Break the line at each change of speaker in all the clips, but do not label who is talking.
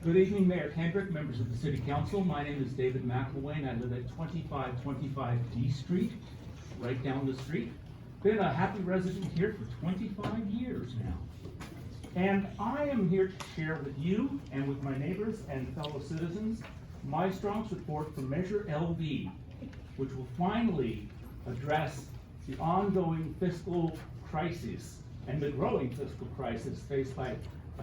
Good evening, Mayor Kendrick, members of the City Council. My name is David McElwain. I live at 2525 D Street, right down the street. Been a happy resident here for 25 years now. And I am here to share with you and with my neighbors and fellow citizens my strong support for Measure LV, which will finally address the ongoing fiscal crisis and the growing fiscal crisis faced by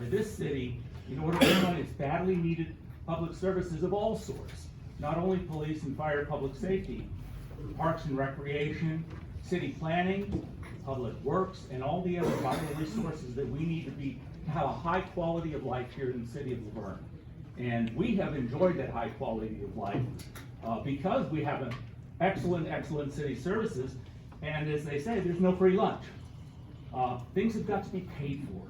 this city in order to run its badly needed public services of all sorts, not only police and fire, public safety, parks and recreation, city planning, public works, and all the other vital resources that we need to have a high quality of life here in the city of Laverne. And we have enjoyed that high quality of life because we have an excellent city services. And as they say, there's no free lunch. Things have got to be paid for.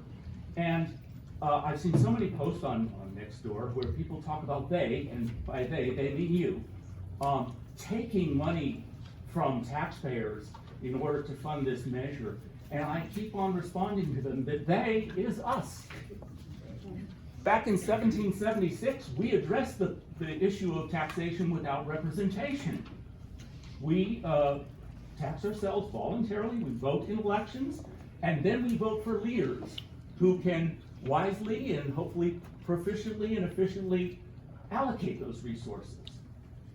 And I've seen so many posts on Nextdoor where people talk about they, and by they mean you, taking money from taxpayers in order to fund this measure. And I keep on responding to them that they is us. Back in 1776, we addressed the issue of taxation without representation. We tax ourselves voluntarily, we vote in elections, and then we vote for leaders who can wisely and hopefully proficiently and efficiently allocate those resources.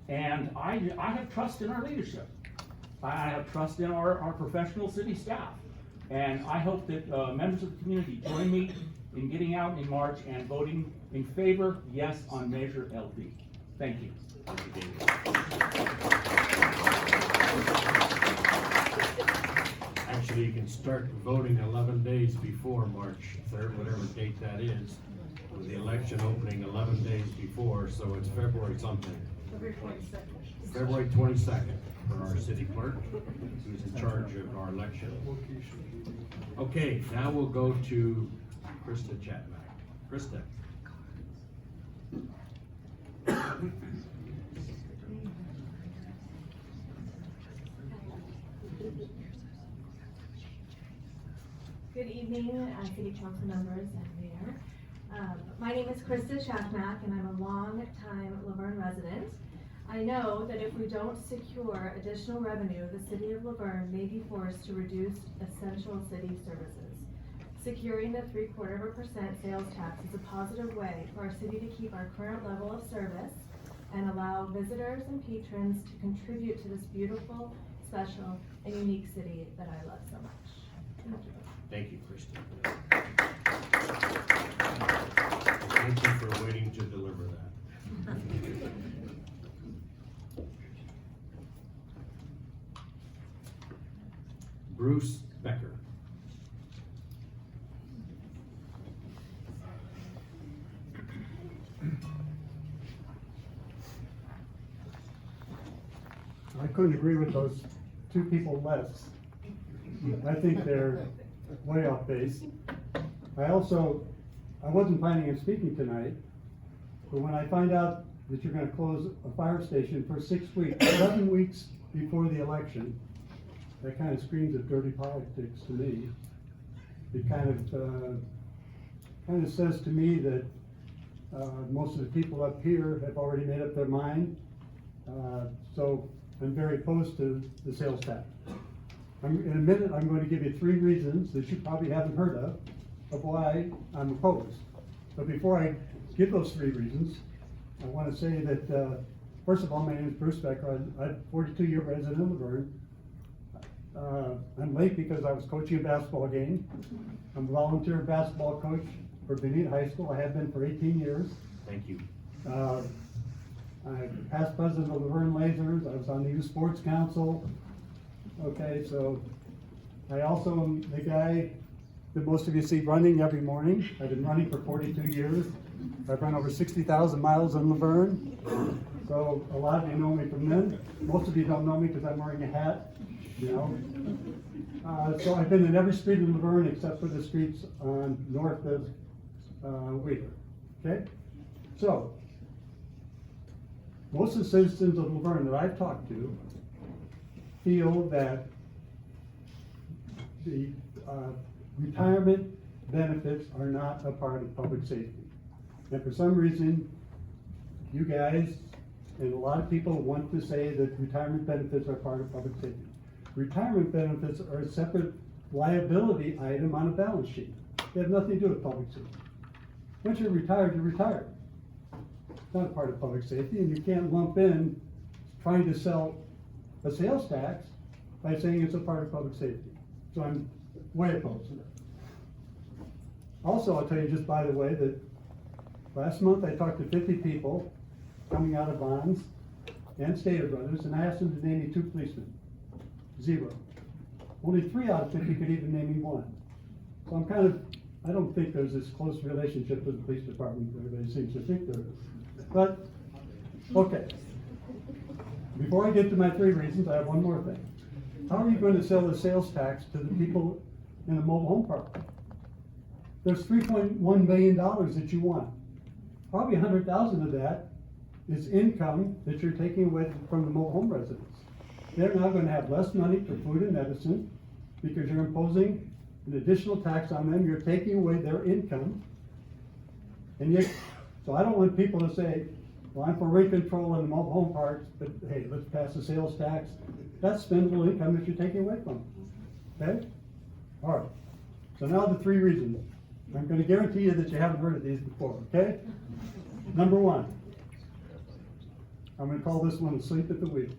And I have trust in our leadership. I have trust in our professional city staff. And I hope that members of the community join me in getting out in March and voting in favor, yes, on Measure LV. Thank you.
Actually, you can start voting 11 days before March 3rd, whatever date that is, with the election opening 11 days before, so it's February something.
February 22nd.
February 22nd for our city clerk, who's in charge of our election. Okay, now we'll go to Krista Chatmack. Krista.
Good evening, City Council members and Mayor. My name is Krista Schaffmack, and I'm a long-time Laverne resident. I know that if we don't secure additional revenue, the City of Laverne may be forced to reduce essential city services. Securing the 0.75% sales tax is a positive way for our city to keep our current level of service and allow visitors and patrons to contribute to this beautiful, special, and unique city that I love so much. Thank you.
Thank you, Krista. Thank you for waiting to deliver that. Bruce Becker.
I couldn't agree with those two people less. I think they're way off base. I wasn't planning on speaking tonight, but when I find out that you're gonna close a fire station for 6 weeks, 11 weeks before the election, that kind of screams of dirty politics to me. It kind of says to me that most of the people up here have already made up their mind. So I'm very opposed to the sales tax. In a minute, I'm going to give you 3 reasons that you probably haven't heard of why I'm opposed. But before I give those 3 reasons, I want to say that, first of all, my name is Bruce Becker. I'm a 42-year resident of Laverne. I'm late because I was coaching a basketball game. I'm a volunteer basketball coach for Benita High School. I have been for 18 years.
Thank you.
I'm past president of Verne Lasers. I was on the Youth Sports Council. Okay, so I also am the guy that most of you see running every morning. I've been running for 42 years. I've run over 60,000 miles in Laverne. So a lot of you know me from then. Most of you don't know me because I'm wearing a hat, you know. So I've been in every street in Laverne except for the streets on north of Wheeler. Okay? So, most of the citizens of Laverne that I've talked to feel that the retirement benefits are not a part of public safety. And for some reason, you guys and a lot of people want to say that retirement benefits are part of public safety. Retirement benefits are a separate liability item on a balance sheet. They have nothing to do with public safety. Once you're retired, you're retired. It's not a part of public safety, and you can't lump in trying to sell a sales tax by saying it's a part of public safety. So I'm way opposed to that. Also, I'll tell you just by the way that last month I talked to 50 people coming out of bonds and Stater Brothers, and I asked them to name me 2 policemen. 0. Only 3 out of 50 could even name me 1. So I don't think there's this close relationship with the police department that everybody seems to think there is. But, okay. Before I get to my 3 reasons, I have one more thing. How are you going to sell the sales tax to the people in the mobile home park? There's $3.1 million that you want. Probably 100,000 of that is income that you're taking away from the mobile home residents. They're now going to have less money for food and medicine because you're imposing an additional tax on them. You're taking away their income. And yet, so I don't want people to say, well, I'm for rent control in the mobile home parks, but hey, let's pass a sales tax. That's spendable income that you're taking away from them. Okay? All right. So now the 3 reasons. I'm going to guarantee you that you haven't heard of these before, okay? Number 1. I'm going to call this one asleep at the wheel.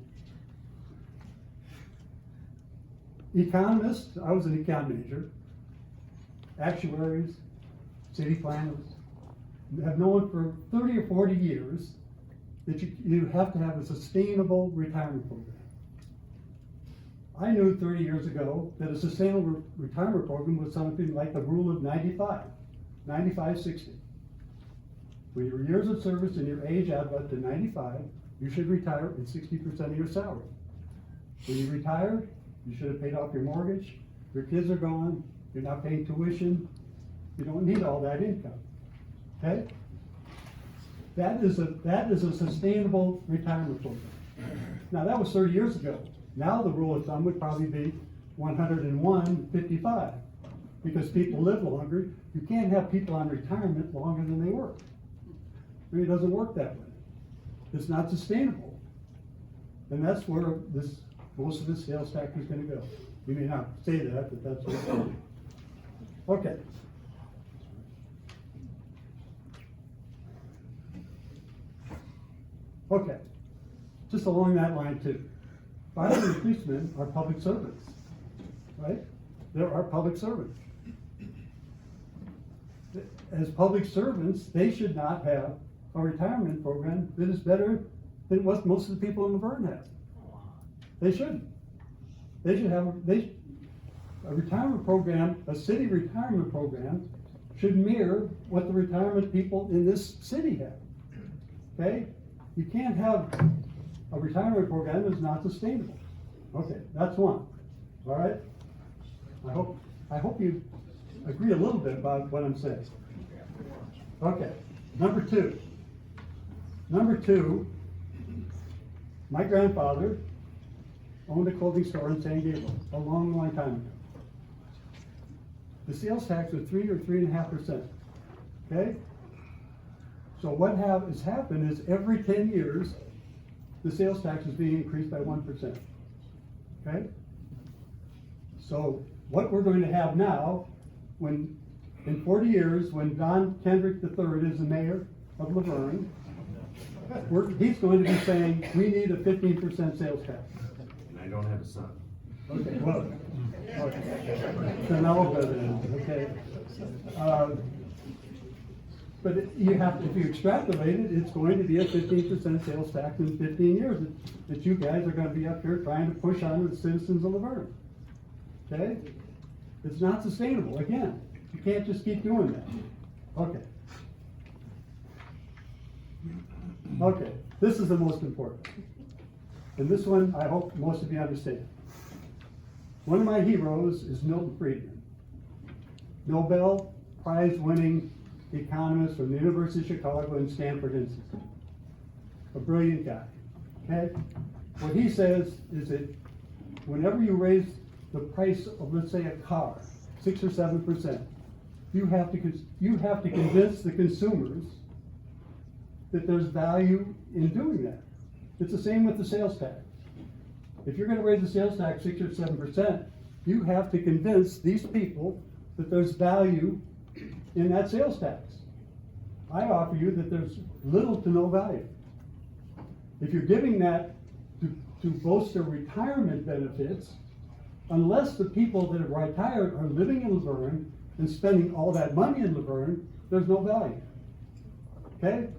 Economists, I was an econ major, actuaries, city planners, have known for 30 or 40 years that you have to have a sustainable retirement program. I knew 30 years ago that a sustainable retirement program was something like the rule of 95, 60. When your years of service and your age add up to 95, you should retire at 60% of your salary. When you retire, you should have paid off your mortgage, your kids are gone, you're not paying tuition, you don't need all that income, okay? That is a sustainable retirement program. Now that was 30 years ago. Now the rule of thumb would probably be 101.55 because people live longer. You can't have people on retirement longer than they work. I mean, it doesn't work that way. It's not sustainable. And that's where most of the sales tax is going to go. You may not say that, but that's what it's going to be. Okay. Okay. Just along that line too. 500 policemen are public servants, right? There are public servants. As public servants, they should not have a retirement program that is better than what most of the people in Laverne have. They shouldn't. They should have a retirement program, a city retirement program should mirror what the retirement people in this city have. Okay? You can't have a retirement program that's not sustainable. Okay, that's one. All right? I hope you agree a little bit about what I'm saying. Okay, number 2. Number 2, my grandfather owned a clothing store in San Diego a long, long time ago. The sales tax was 3 or 3.5%. Okay? So what has happened is every 10 years, the sales tax is being increased by 1%. Okay? So what we're going to have now, when in 40 years, when Don Kendrick III is the mayor of Laverne, he's going to be saying, we need a 15% sales tax.
And I don't have a son.
Okay, well, okay. So now okay. But you have to, if you extrapolate it, it's going to be a 15% sales tax in 15 years that you guys are going to be up here trying to push on the citizens of Laverne. Okay? It's not sustainable. Again, you can't just keep doing that. Okay. Okay, this is the most important. And this one, I hope most of you understand. One of my heroes is Milton Friedman, Nobel Prize winning economist from the University of Chicago and Stanford Institute. A brilliant guy. Okay? What he says is that whenever you raise the price of, let's say, a car, 6 or 7%, you have to convince the consumers that there's value in doing that. It's the same with the sales tax. If you're gonna raise the sales tax 6 or 7%, you have to convince these people that there's value in that sales tax. I offer you that there's little to no value. If you're giving that to bolster retirement benefits, unless the people that have retired are living in Laverne and spending all that money in Laverne, there's no value. Okay?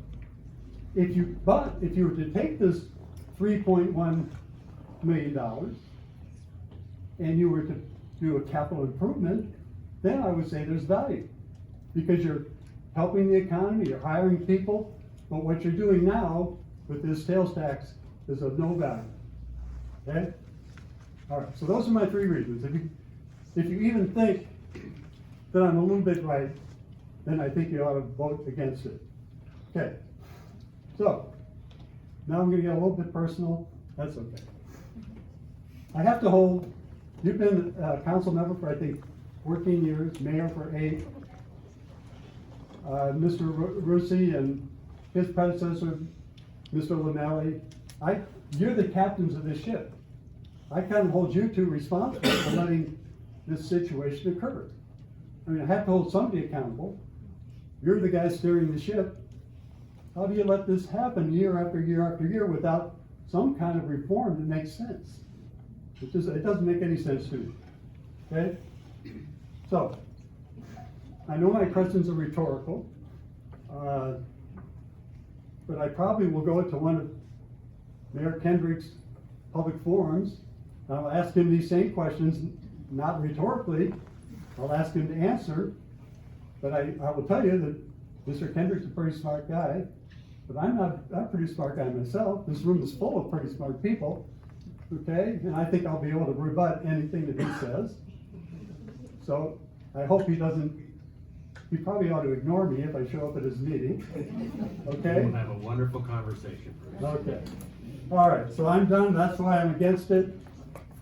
But if you were to take this $3.1 million and you were to do a capital improvement, then I would say there's value. Because you're helping the economy, you're hiring people, but what you're doing now with this sales tax is of no value. Okay? All right, so those are my 3 reasons. If you even think that I'm a little bit right, then I think you ought to vote against it. Okay, so now I'm gonna get a little bit personal. That's okay. I have to hold, you've been a council member for, I think, 14 years, mayor for 8. Mr. Russi and his predecessor, Mr. Linnelli, you're the captains of this ship. I kind of hold you two responsible for letting this situation occur. I mean, I have to hold somebody accountable. You're the guy steering the ship. How do you let this happen year after year after year without some kind of reform that makes sense? It doesn't make any sense to me. Okay? So, I know my questions are rhetorical, but I probably will go to one of Mayor Kendrick's public forums. I'll ask him these same questions, not rhetorically. I'll ask him to answer, but I will tell you that Mr. Kendrick's a pretty smart guy, but I'm a pretty smart guy myself. This room is full of pretty smart people, okay? And I think I'll be able to rebut anything that he says. So I hope he probably ought to ignore me if I show up at his meeting, okay?
We'll have a wonderful conversation.
Okay. All right, so I'm done. That's why I'm against it.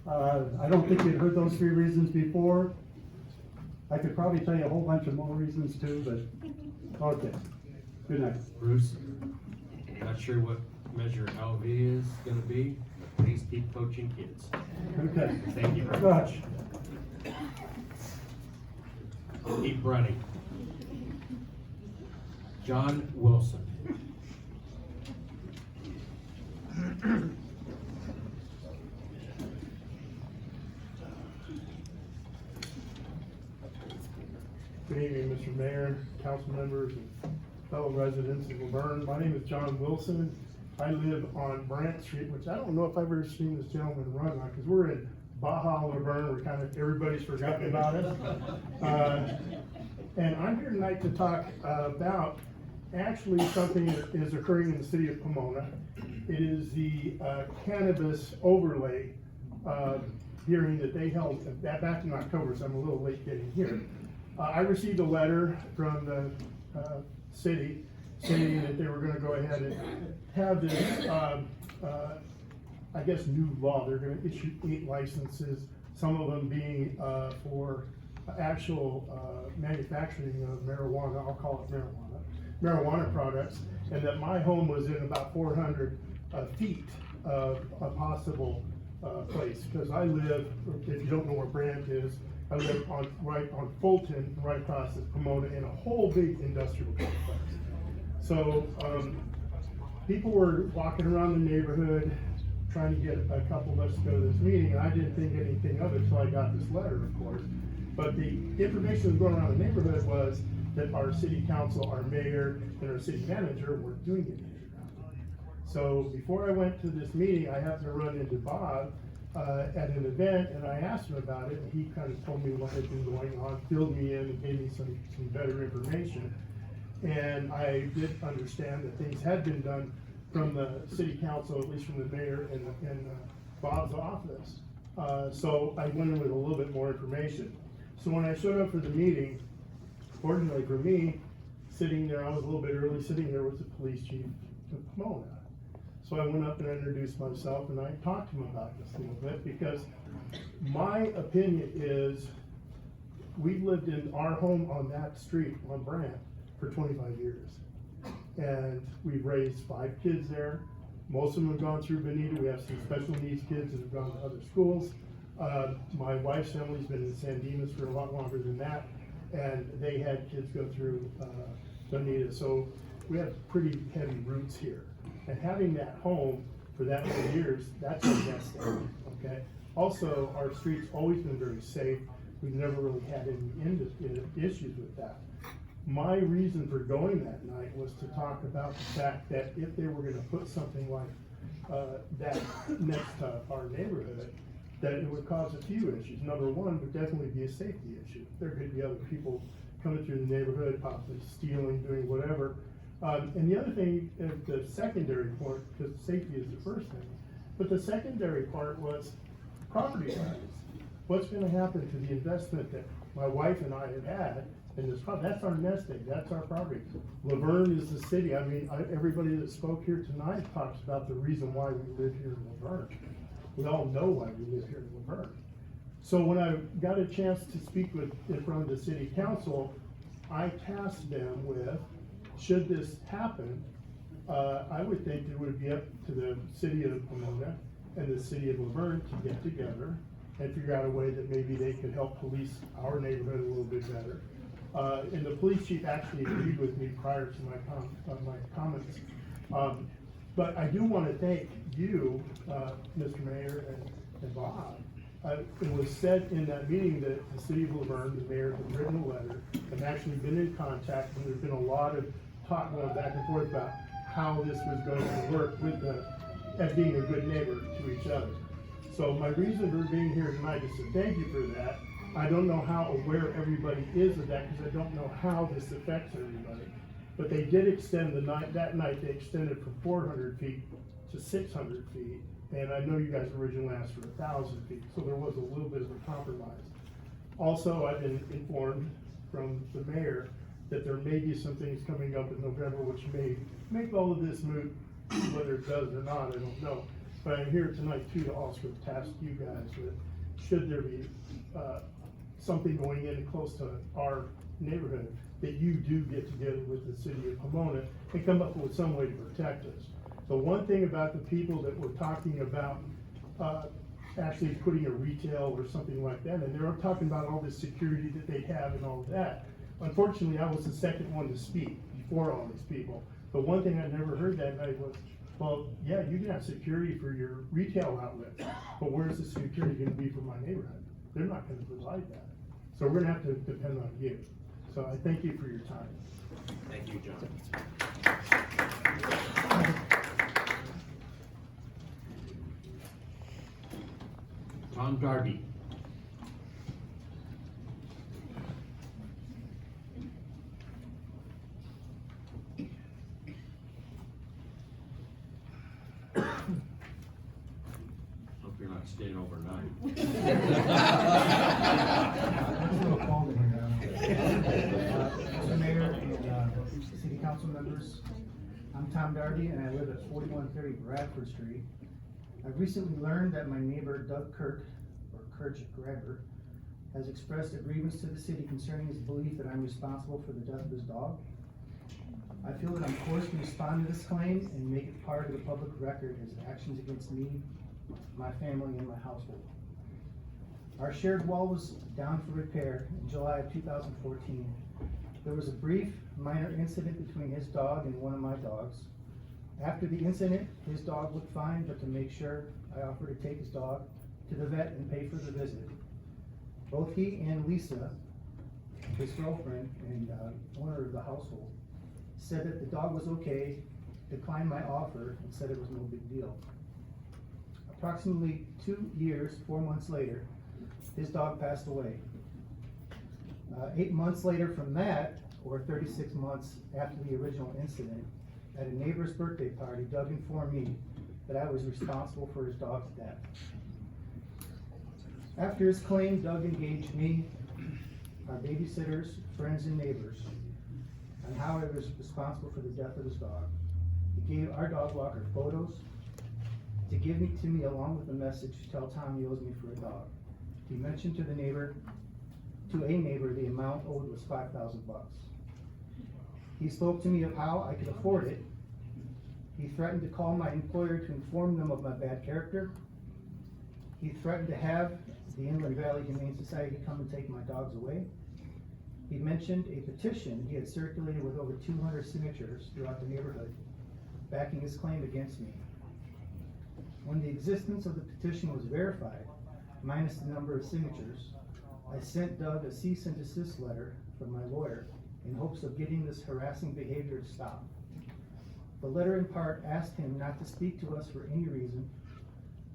I don't think you'd heard those 3 reasons before. I could probably tell you a whole bunch of more reasons too, but, okay. Good night.
Bruce, not sure what measure LV is gonna be. Please keep coaching kids.
Okay.
Thank you very much. Keep running. John Wilson.
Good evening, Mr. Mayor, council members, and fellow residents of Laverne. My name is John Wilson. I live on Brant Street, which I don't know if I've ever seen this gentleman run on, because we're in Baja, Laverne. We're kind of, everybody's forgotten about it. And I'm here tonight to talk about actually something that is occurring in the city of Pomona. It is the cannabis overlay hearing that they held back in October, so I'm a little late getting here. I received a letter from the city saying that they were gonna go ahead and have this, I guess, new law. They're gonna issue 8 licenses, some of them being for actual manufacturing of marijuana, I'll call it marijuana products, and that my home was in about 400 feet of a possible place, because I live, if you don't know where Brant is, I live right on Fulton, right across the Pomona, in a whole big industrial complex. So, people were walking around the neighborhood, trying to get a couple of us to go to this meeting, and I didn't think anything of it until I got this letter, of course. But the information that was going around the neighborhood was that our city council, our mayor, and our city manager were doing it. So before I went to this meeting, I happened to run into Bob at an event, and I asked him about it, and he kind of told me what had been going on, filled me in, and gave me some better information. And I did understand that things had been done from the city council, at least from the mayor and Bob's office. So I went in with a little bit more information. So when I showed up for the meeting, fortunately for me, sitting there, I was a little bit early, sitting there was the police chief of Pomona. So I went up and introduced myself, and I talked to him about this a little bit, because my opinion is we've lived in our home on that street on Brant for 25 years. and we've raised 5 kids there. Most of them have gone through Benita. We have some special needs kids that have gone to other schools. My wife's family's been in San Dimas for a lot longer than that, and they had kids go through Benita. So we have pretty heavy roots here. And having that home for that many years, that's our nest egg, okay? Also, our street's always been very safe. We've never really had any issues with that. My reason for going that night was to talk about the fact that if they were gonna put something like that next to our neighborhood, that it would cause a few issues. Number one would definitely be a safety issue. There could be other people coming through the neighborhood, possibly stealing, doing whatever. And the other thing, the secondary part, because safety is the first thing, but the secondary part was property values. What's gonna happen to the investment that my wife and I have had in this property? That's our nest egg, that's our property. Laverne is the city. I mean, everybody that spoke here tonight talks about the reason why we live here in Laverne. We all know why we live here in Laverne. So when I got a chance to speak in front of the city council, I tasked them with, should this happen, I would think it would be up to the city of Pomona and the city of Laverne to get together and figure out a way that maybe they could help police our neighborhood a little bit better. And the police chief actually agreed with me prior to my comments. But I do want to thank you, Mr. Mayor and Bob. It was said in that meeting that the city of Laverne, the mayor, had written a letter and actually been in contact, and there's been a lot of talk going back and forth about how this was going to work with as being a good neighbor to each other. So my reason for being here tonight is to thank you for that. I don't know how aware everybody is of that, because I don't know how this affects everybody. But they did extend that night they extended from 400 feet to 600 feet. And I know you guys originally asked for 1,000 feet, so there was a little bit of a compromise. Also, I've been informed from the mayor that there may be some things coming up in November which may make all of this moot. Whether it does or not, I don't know. But I'm here tonight too to also task you guys with, should there be something going in close to our neighborhood, that you do get together with the city of Pomona and come up with some way to protect us. The one thing about the people that were talking about actually putting a retail or something like that, and they were talking about all this security that they have and all of that. Unfortunately, I was the second one to speak before all these people. The one thing I never heard that night was, well, yeah, you can have security for your retail outlets, but where's the security gonna be for my neighborhood? They're not gonna provide that. So we're gonna have to depend on you. So I thank you for your time.
Thank you, John. Tom Darby. Hope you're not staying overnight.
Mr. Mayor and City Council members, I'm Tom Darby and I live at 4130 Bradford Street. I've recently learned that my neighbor Doug Kirk, or Kirch Greber, has expressed a grievance to the city concerning his belief that I'm responsible for the death of his dog. I feel that I'm forced to respond to this claim and make it part of the public record as actions against me, my family, and my household. Our shared wall was down for repair in July of 2014. There was a brief, minor incident between his dog and one of my dogs. After the incident, his dog looked fine, but to make sure, I offered to take his dog to the vet and pay for the visit. Both he and Lisa, his girlfriend and owner of the household, said that the dog was okay, declined my offer, and said it was no big deal. Approximately 2 years, 4 months later, his dog passed away. 8 months later from that, or 36 months after the original incident, at a neighbor's birthday party, Doug informed me that I was responsible for his dog's death. After his claim, Doug engaged me, our babysitters, friends, and neighbors on how I was responsible for the death of his dog. He gave our dog walker photos to give to me along with a message to tell Tom he owes me for a dog. He mentioned to a neighbor, the amount owed was $5,000. He spoke to me of how I could afford it. He threatened to call my employer to inform them of my bad character. He threatened to have the Inland Valley Humane Society come and take my dogs away. He mentioned a petition he had circulated with over 200 signatures throughout the neighborhood, backing his claim against me. When the existence of the petition was verified, minus the number of signatures, I sent Doug a cease and desist letter from my lawyer in hopes of getting this harassing behavior to stop. The letter in part asked him not to speak to us for any reason.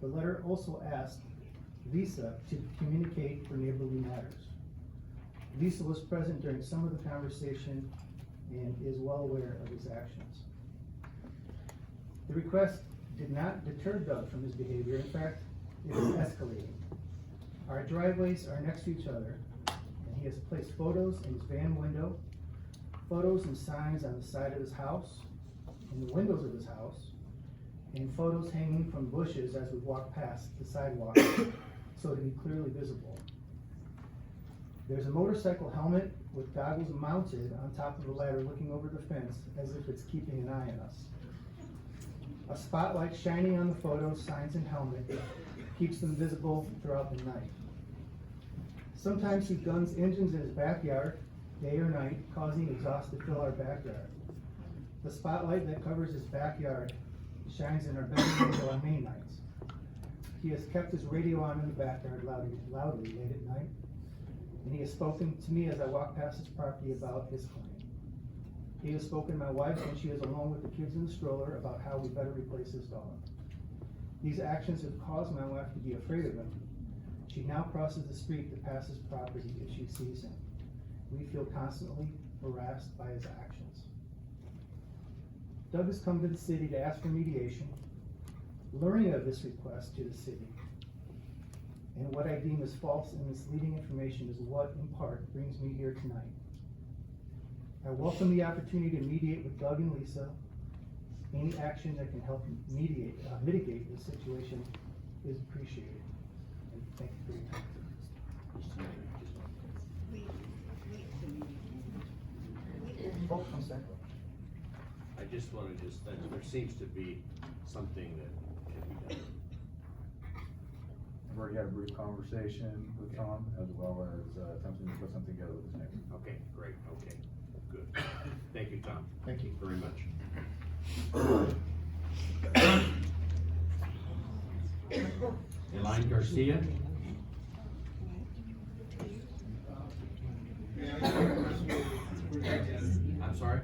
The letter also asked Lisa to communicate for neighborly matters. Lisa was present during some of the conversation and is well aware of his actions. The request did not deter Doug from his behavior. In fact, it is escalating. Our driveways are next to each other, and he has placed photos in his van window, photos and signs on the side of his house, in the windows of his house, and photos hanging from bushes as we walk past the sidewalk so to be clearly visible. There's a motorcycle helmet with goggles mounted on top of the ladder looking over the fence as if it's keeping an eye on us. A spotlight shining on the photos, signs, and helmet keeps them visible throughout the night. Sometimes he guns engines in his backyard, day or night, causing exhaust to fill our backyard. The spotlight that covers his backyard shines in our bedroom window on May nights. He has kept his radio on in the backyard loudly late at night, and he has spoken to me as I walk past his property about his claim. He has spoken to my wife when she is alone with the kids in the stroller about how we better replace his dog. These actions have caused my wife to be afraid of him. She now crosses the street to pass his property if she sees him. We feel constantly harassed by his actions. Doug has come to the city to ask for mediation. Learning of this request to the city and what I deem as false and misleading information is what, in part, brings me here tonight. I welcome the opportunity to mediate with Doug and Lisa. Any action that can help mitigate this situation is appreciated. And thank you for your time. Oh, one second.
I just wanted to say, there seems to be something that can be done.
I've already had a brief conversation with Tom, as well as attempting to put something together with his neighbor.
Okay, great, okay, good. Thank you, Tom.
Thank you.
Very much. Elaine Garcia? I'm sorry?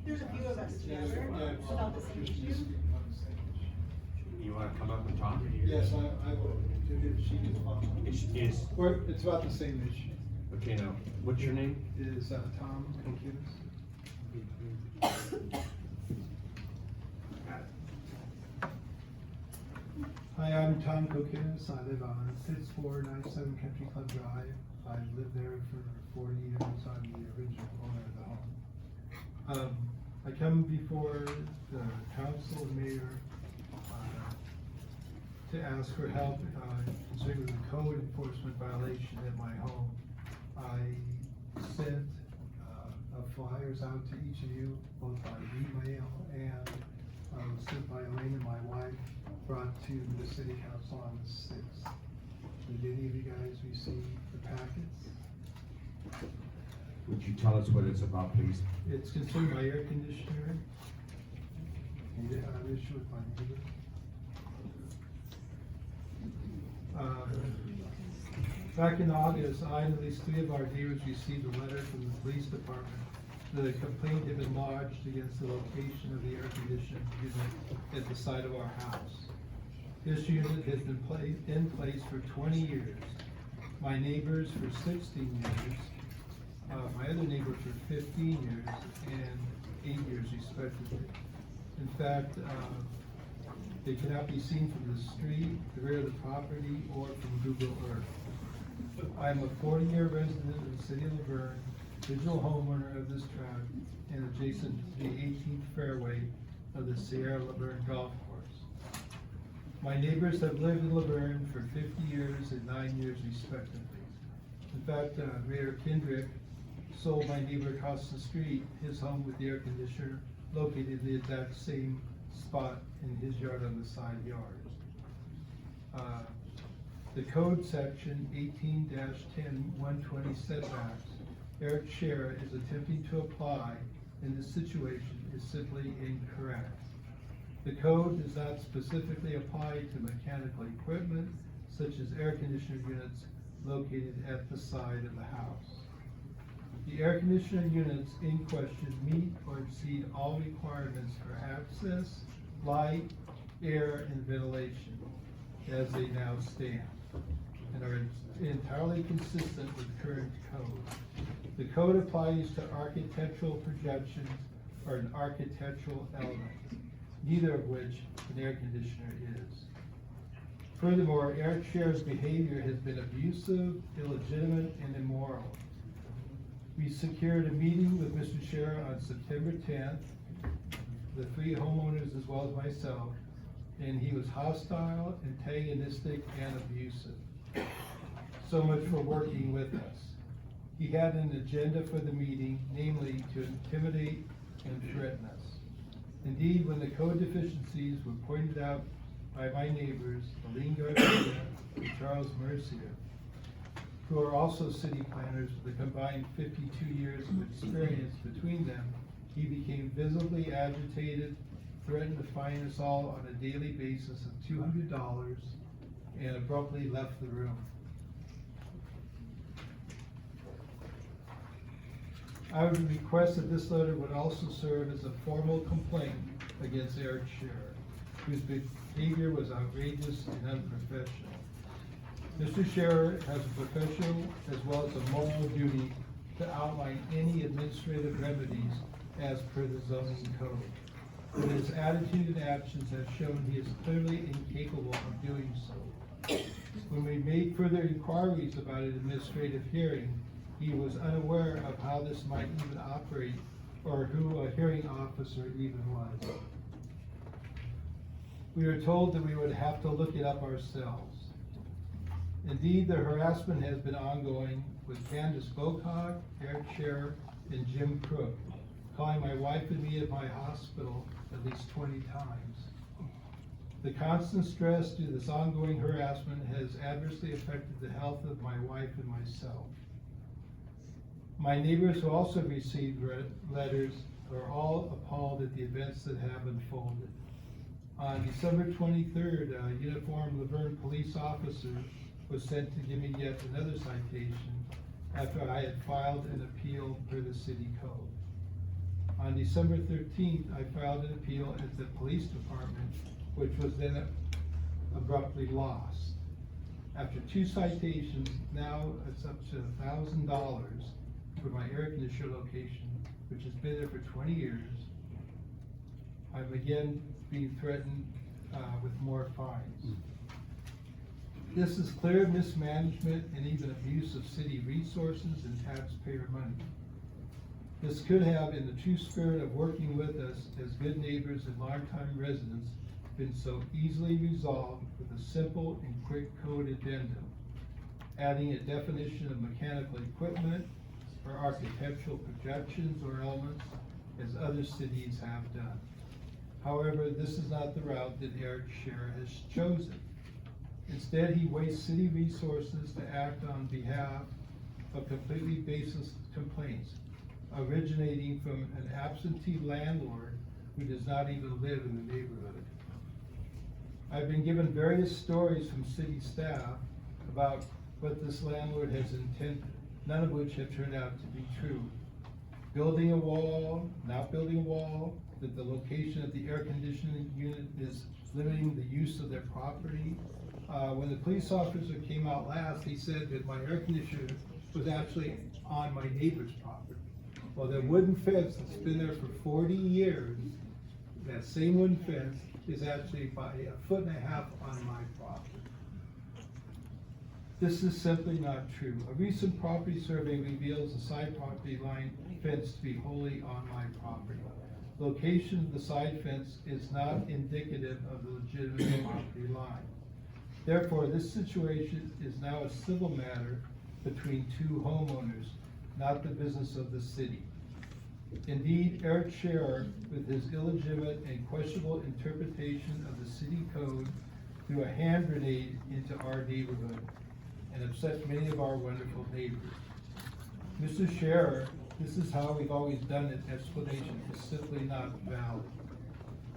There's a few of us together about the same issue.
You wanna come up and talk?
Yes, I will, if she can follow.
Is,
It's about the same issue.
okay, now, what's your name?
Is Tom Concunis? Hi, I'm Tom Cokinis. I live on 6497 Country Club Drive. I've lived there for 40 years. I'm the original owner of the home. I come before the council and mayor to ask for help concerning the code enforcement violation at my home. I sent flyers out to each of you, both by email and sent by Elaine and my wife, brought to the city council on the 6th. Did any of you guys receive the packets?
Would you tell us what it's about, please?
It's concerning my air conditioner. Issue with my neighbor. Back in August, I and at least 3 of our neighbors received a letter from the police department that a complaint had been lodged against the location of the air conditioning unit at the site of our house. This unit has been in place for 20 years. My neighbors for 16 years. My other neighbor for 15 years and 8 years respectively. In fact, they cannot be seen from the street, the rear of the property, or from Google Earth. I am a 40-year resident of the city of Laverne, digital homeowner of this tract, and adjacent to the 18th fairway of the Sierra Laverne Golf Course. My neighbors have lived in Laverne for 50 years and 9 years respectively. In fact, Mayor Kendrick sold my neighbor across the street his home with the air conditioner located in the exact same spot in his yard on the side yard. The code section 18-10-120 setbacks Eric Scherer is attempting to apply in this situation is simply incorrect. The code does not specifically apply to mechanical equipment such as air conditioner units located at the side of the house. The air conditioner units in question meet or exceed all requirements for access, light, air, and ventilation as they now stand, and are entirely consistent with current code. The code applies to architectural projections or an architectural element, neither of which an air conditioner is. Furthermore, Eric Scherer's behavior has been abusive, illegitimate, and immoral. We secured a meeting with Mr. Scherer on September 10th, the three homeowners as well as myself, and he was hostile, antagonistic, and abusive. So much for working with us. He had an agenda for the meeting, namely to intimidate and threaten us. Indeed, when the code deficiencies were pointed out by my neighbors, Aline Garcia and Charles Mercier, who are also city planners with a combined 52 years of experience between them, he became visibly agitated, threatened to fine us all on a daily basis of $200, and abruptly left the room. I would request that this letter would also serve as a formal complaint against Eric Scherer, whose behavior was outrageous and unprofessional. Mr. Scherer has a professional as well as a moral duty to outline any administrative remedies as per the zoning code. But his attitude and actions have shown he is clearly incapable of doing so. When we made further inquiries about an administrative hearing, he was unaware of how this might even operate or who a hearing officer even was. We were told that we would have to look it up ourselves. Indeed, the harassment has been ongoing with Candace Bocock, Eric Scherer, and Jim Crook, calling my wife and me at my hospital at least 20 times. The constant stress due to this ongoing harassment has adversely affected the health of my wife and myself. My neighbors who also received letters are all appalled at the events that have unfolded. On December 23rd, a uniformed Verne police officer was sent to give me yet another citation after I had filed an appeal per the city code. On December 13th, I filed an appeal at the police department, which was then abruptly lost. After 2 citations, now it's up to $1,000 for my air conditioner location, which has been there for 20 years. I'm again being threatened with more fines. This is clear mismanagement and even abuse of city resources and taxpayer money. This could have, in the true spirit of working with us as good neighbors and longtime residents, been so easily resolved with a simple and quick code addendum, adding a definition of mechanical equipment or architectural projections or elements as other cities have done. However, this is not the route that Eric Scherer has chosen. Instead, he wastes city resources to act on behalf of completely baseless complaints originating from an absentee landlord who does not even live in the neighborhood. I've been given various stories from city staff about what this landlord has intended, none of which have turned out to be true. Building a wall, not building a wall, that the location of the air conditioning unit is limiting the use of their property. When the police officer came out last, he said that my air conditioner was actually on my neighbor's property. Well, that wooden fence that's been there for 40 years, that same wooden fence is actually by 1.5 feet on my property. This is simply not true. A recent property survey reveals the side property line fence to be wholly on my property. Location of the side fence is not indicative of the legitimate property line. Therefore, this situation is now a civil matter between 2 homeowners not the business of the city. Indeed, Eric Scherer, with his illegitimate and questionable interpretation of the city code, threw a hand grenade into our neighborhood and upset many of our wonderful neighbors. Mr. Scherer, this is how we've always done it explanation is simply not valid,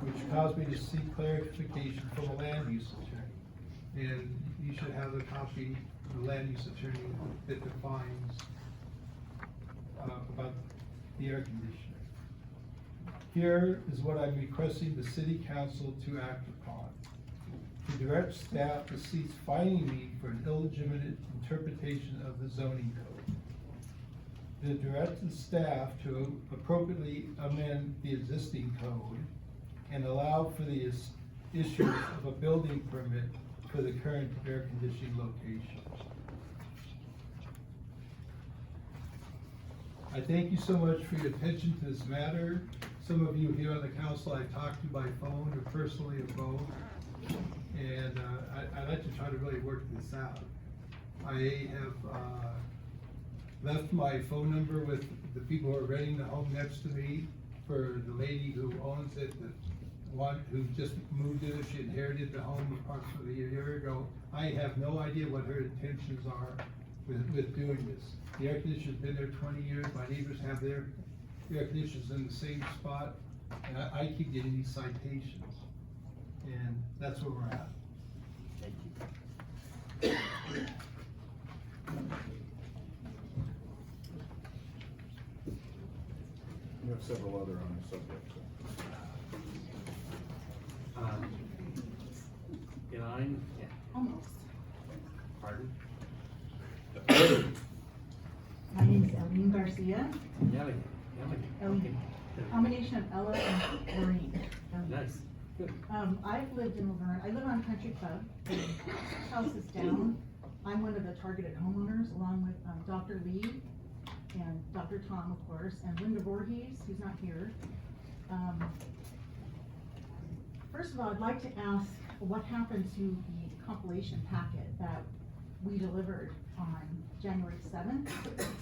which caused me to seek clarification from a land use attorney. And you should have a copy of the land use attorney that defines about the air conditioner. Here is what I'm requesting the city council to act upon. To direct staff to cease fining me for an illegitimate interpretation of the zoning code. To direct the staff to appropriately amend the existing code and allow for the issuance of a building permit for the current air conditioning location. I thank you so much for your attention to this matter. Some of you here on the council I've talked to by phone or personally or both. And I'd like to try to really work this out. I have left my phone number with the people who are renting the home next to me for the lady who owns it, who just moved in. She inherited the home approximately a year ago. I have no idea what her intentions are with doing this. The air conditioner's been there 20 years. My neighbors have their air conditioners in the same spot, and I keep getting these citations. And that's where we're at.
Thank you.
We have several other on the subject.
Elaine?
Almost.
Pardon?
My name is Eileen Garcia.
Ellie.
Eileen. Combination of Ella and Lorraine.
Nice, good.
I've lived in Laverne. I live on Country Club. The house is down. I'm one of the targeted homeowners, along with Dr. Lee and Dr. Tom, of course, and Linda Voorhees, who's not here. First of all, I'd like to ask what happened to the compilation packet that we delivered on January 7th.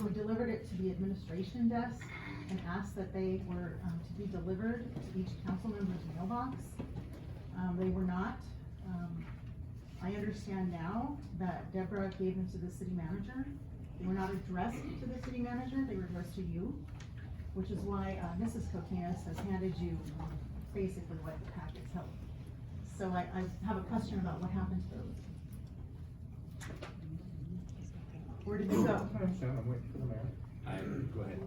We delivered it to the administration desk and asked that they were to be delivered to each council member's mailbox. They were not. I understand now that Deborah gave them to the city manager. They were not addressed to the city manager, they were addressed to you, which is why Mrs. Kokinas has handed you basically what the packets held. So I have a question about what happened to those. Where did they go?
I'm waiting for the mayor.
Go ahead.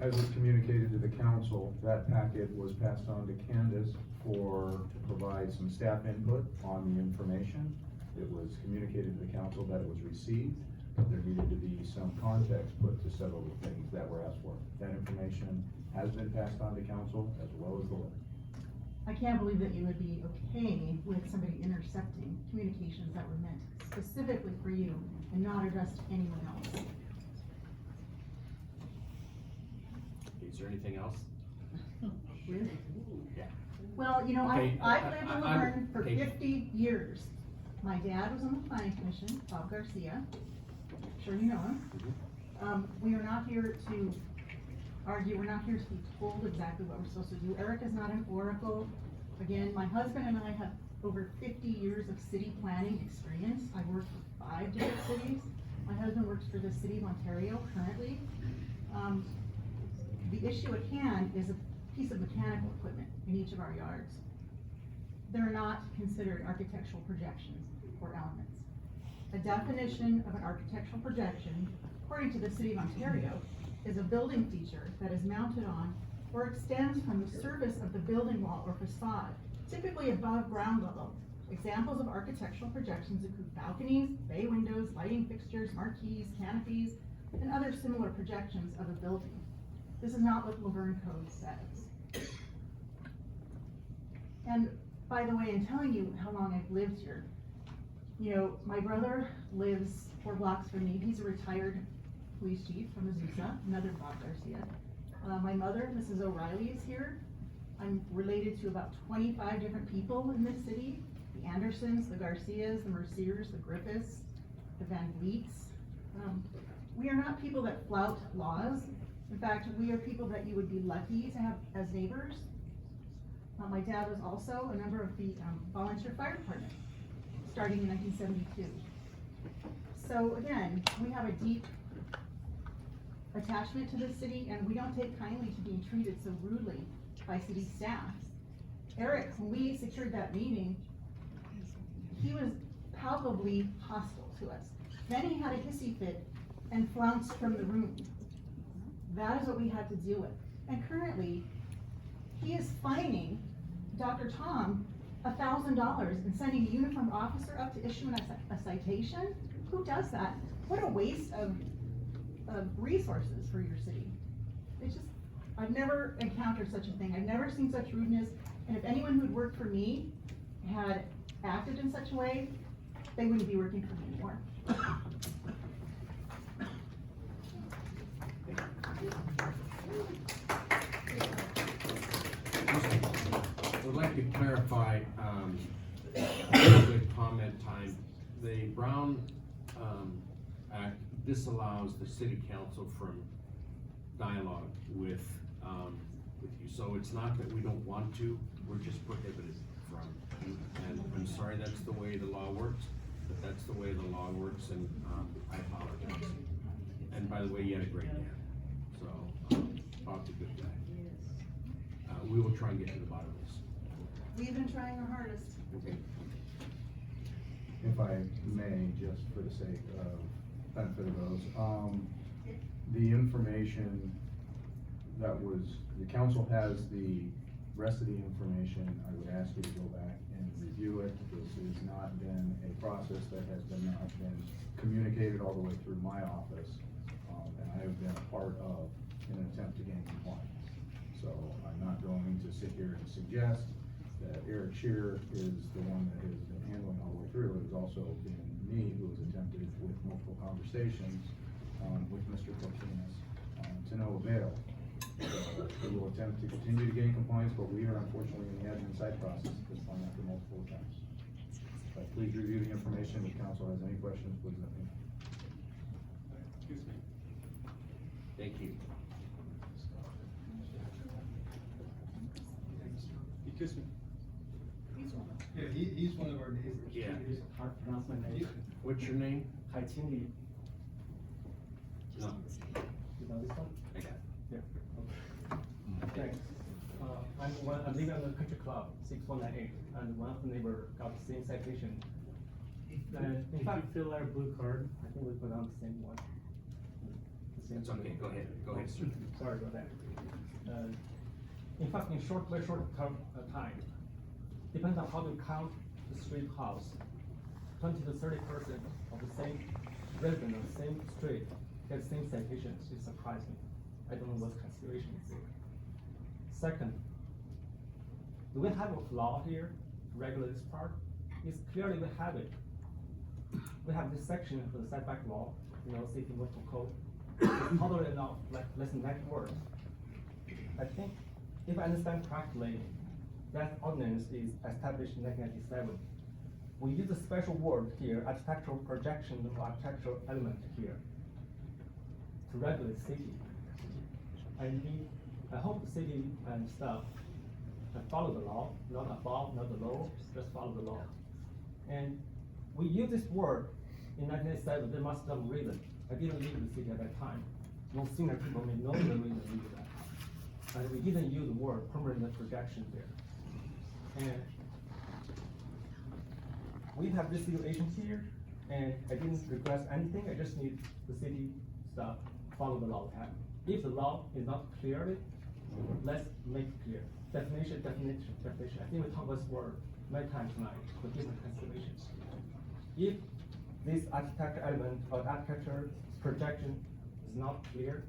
As was communicated to the council, that packet was passed on to Candace to provide some staff input on the information. It was communicated to the council that it was received, but there needed to be some context put to several of the things that were asked for. That information has been passed on to council as well as the letter.
I can't believe that you would be okay with somebody intercepting communications that were meant specifically for you and not addressed to anyone else.
Is there anything else?
Really?
Yeah.
Well, you know,
Okay,
I've lived in Laverne for
okay.
50 years. My dad was on the planning commission, Bob Garcia. Sure you know him. We are not here to argue, we're not here to be told exactly what we're supposed to do. Eric is not an oracle. Again, my husband and I have over 50 years of city planning experience. I worked for 5 different cities. My husband works for the city of Ontario currently. The issue at hand is a piece of mechanical equipment in each of our yards. They're not considered architectural projections or elements. A definition of an architectural projection, according to the City of Ontario, is a building feature that is mounted on or extends from the surface of the building wall or facade, typically above ground level. Examples of architectural projections include balconies, bay windows, lighting fixtures, marquees, canopies, and other similar projections of a building. This is not what Laverne Code says. And by the way, in telling you how long I've lived here, you know, my brother lives 4 blocks from me. He's a retired police chief from Azusa, another Bob Garcia. My mother, Mrs. O'Reilly, is here. I'm related to about 25 different people in this city. The Andersons, the Garcias, the Merciers, the Griffiths, the Van Vliets, We are not people that flout laws. In fact, we are people that you would be lucky to have as neighbors. My dad was also a member of the volunteer fire department, starting in 1972. So again, we have a deep attachment to this city, and we don't take kindly to being treated so rudely by city staff. Eric, when we secured that meeting, he was palpably hostile to us. Then he had a hissy fit and flounced from the room. That is what we had to deal with. And currently, he is fining Dr. Tom $1,000 and sending a uniformed officer up to issue a citation. Who does that? What a waste of resources for your city. It's just, I've never encountered such a thing. I've never seen such rudeness. And if anyone who'd worked for me had acted in such a way, they wouldn't be working for me anymore.
I'd like to clarify, good comment time. The Brown, Act disallows the city council from dialogue with you. So it's not that we don't want to, we're just prohibited from. And I'm sorry that's the way the law works, but that's the way the law works, and I apologize. And by the way, you had a great day. So, Bob's a good guy. We will try and get to the bottom of this.
We've been trying our hardest.
Okay.
If I may, just for the sake of benefit of those, the information that was, the council has the rest of the information. I would ask you to go back and review it. This has not been a process that has not been communicated all the way through my office, and I have been a part of in an attempt to gain compliance. So I'm not going to sit here and suggest that Eric Shearer is the one that has been handling all the way through. It has also been me who has attempted with multiple conversations with Mr. Coquinas to no avail. So we will attempt to continue to gain compliance, but we are unfortunately in the admin side process at this point after multiple attempts. But please review the information. If council has any questions, please let me know.
Excuse me. Thank you.
Excuse me. Yeah, he's one of our neighbors.
Yeah.
Hard to pronounce my name.
What's your name?
Haitini.
No.
You know this one?
I got it.
Yeah. Okay. Thanks. I'm living in the country club, 6198, and one of the neighbor got the same citation. And in fact,
fill our blue card?
I think we put on the same one. The same
It's okay, go ahead, sir.
Sorry about that. In fact, in very short term time, depends on how you count the street house, 20 to 30% of the same resident of the same street get the same citations. It surprised me. I don't know what consideration is there. Second, do we have a law here to regulate this part? It's clearly we have it. We have this section for the setback law, city municipal code. It's totally not like less than 90 words. I think, if I understand correctly, that ordinance is established in 1997. We use a special word here, architectural projection or architectural element here, to regulate the city. I hope the city and staff follow the law, not above, not below, just follow the law. And we use this word in 1997, there must be some reason. I didn't live in the city at that time. No senior people may know the reason we did that. And we didn't use the word permanent projection there. And we have this situation here, and I didn't request anything. I just need the city staff follow the law. If the law is not clearly, let's make it clear. Definition. I think we talked about this word many times tonight for different considerations. If this architecture element or architecture projection is not clear,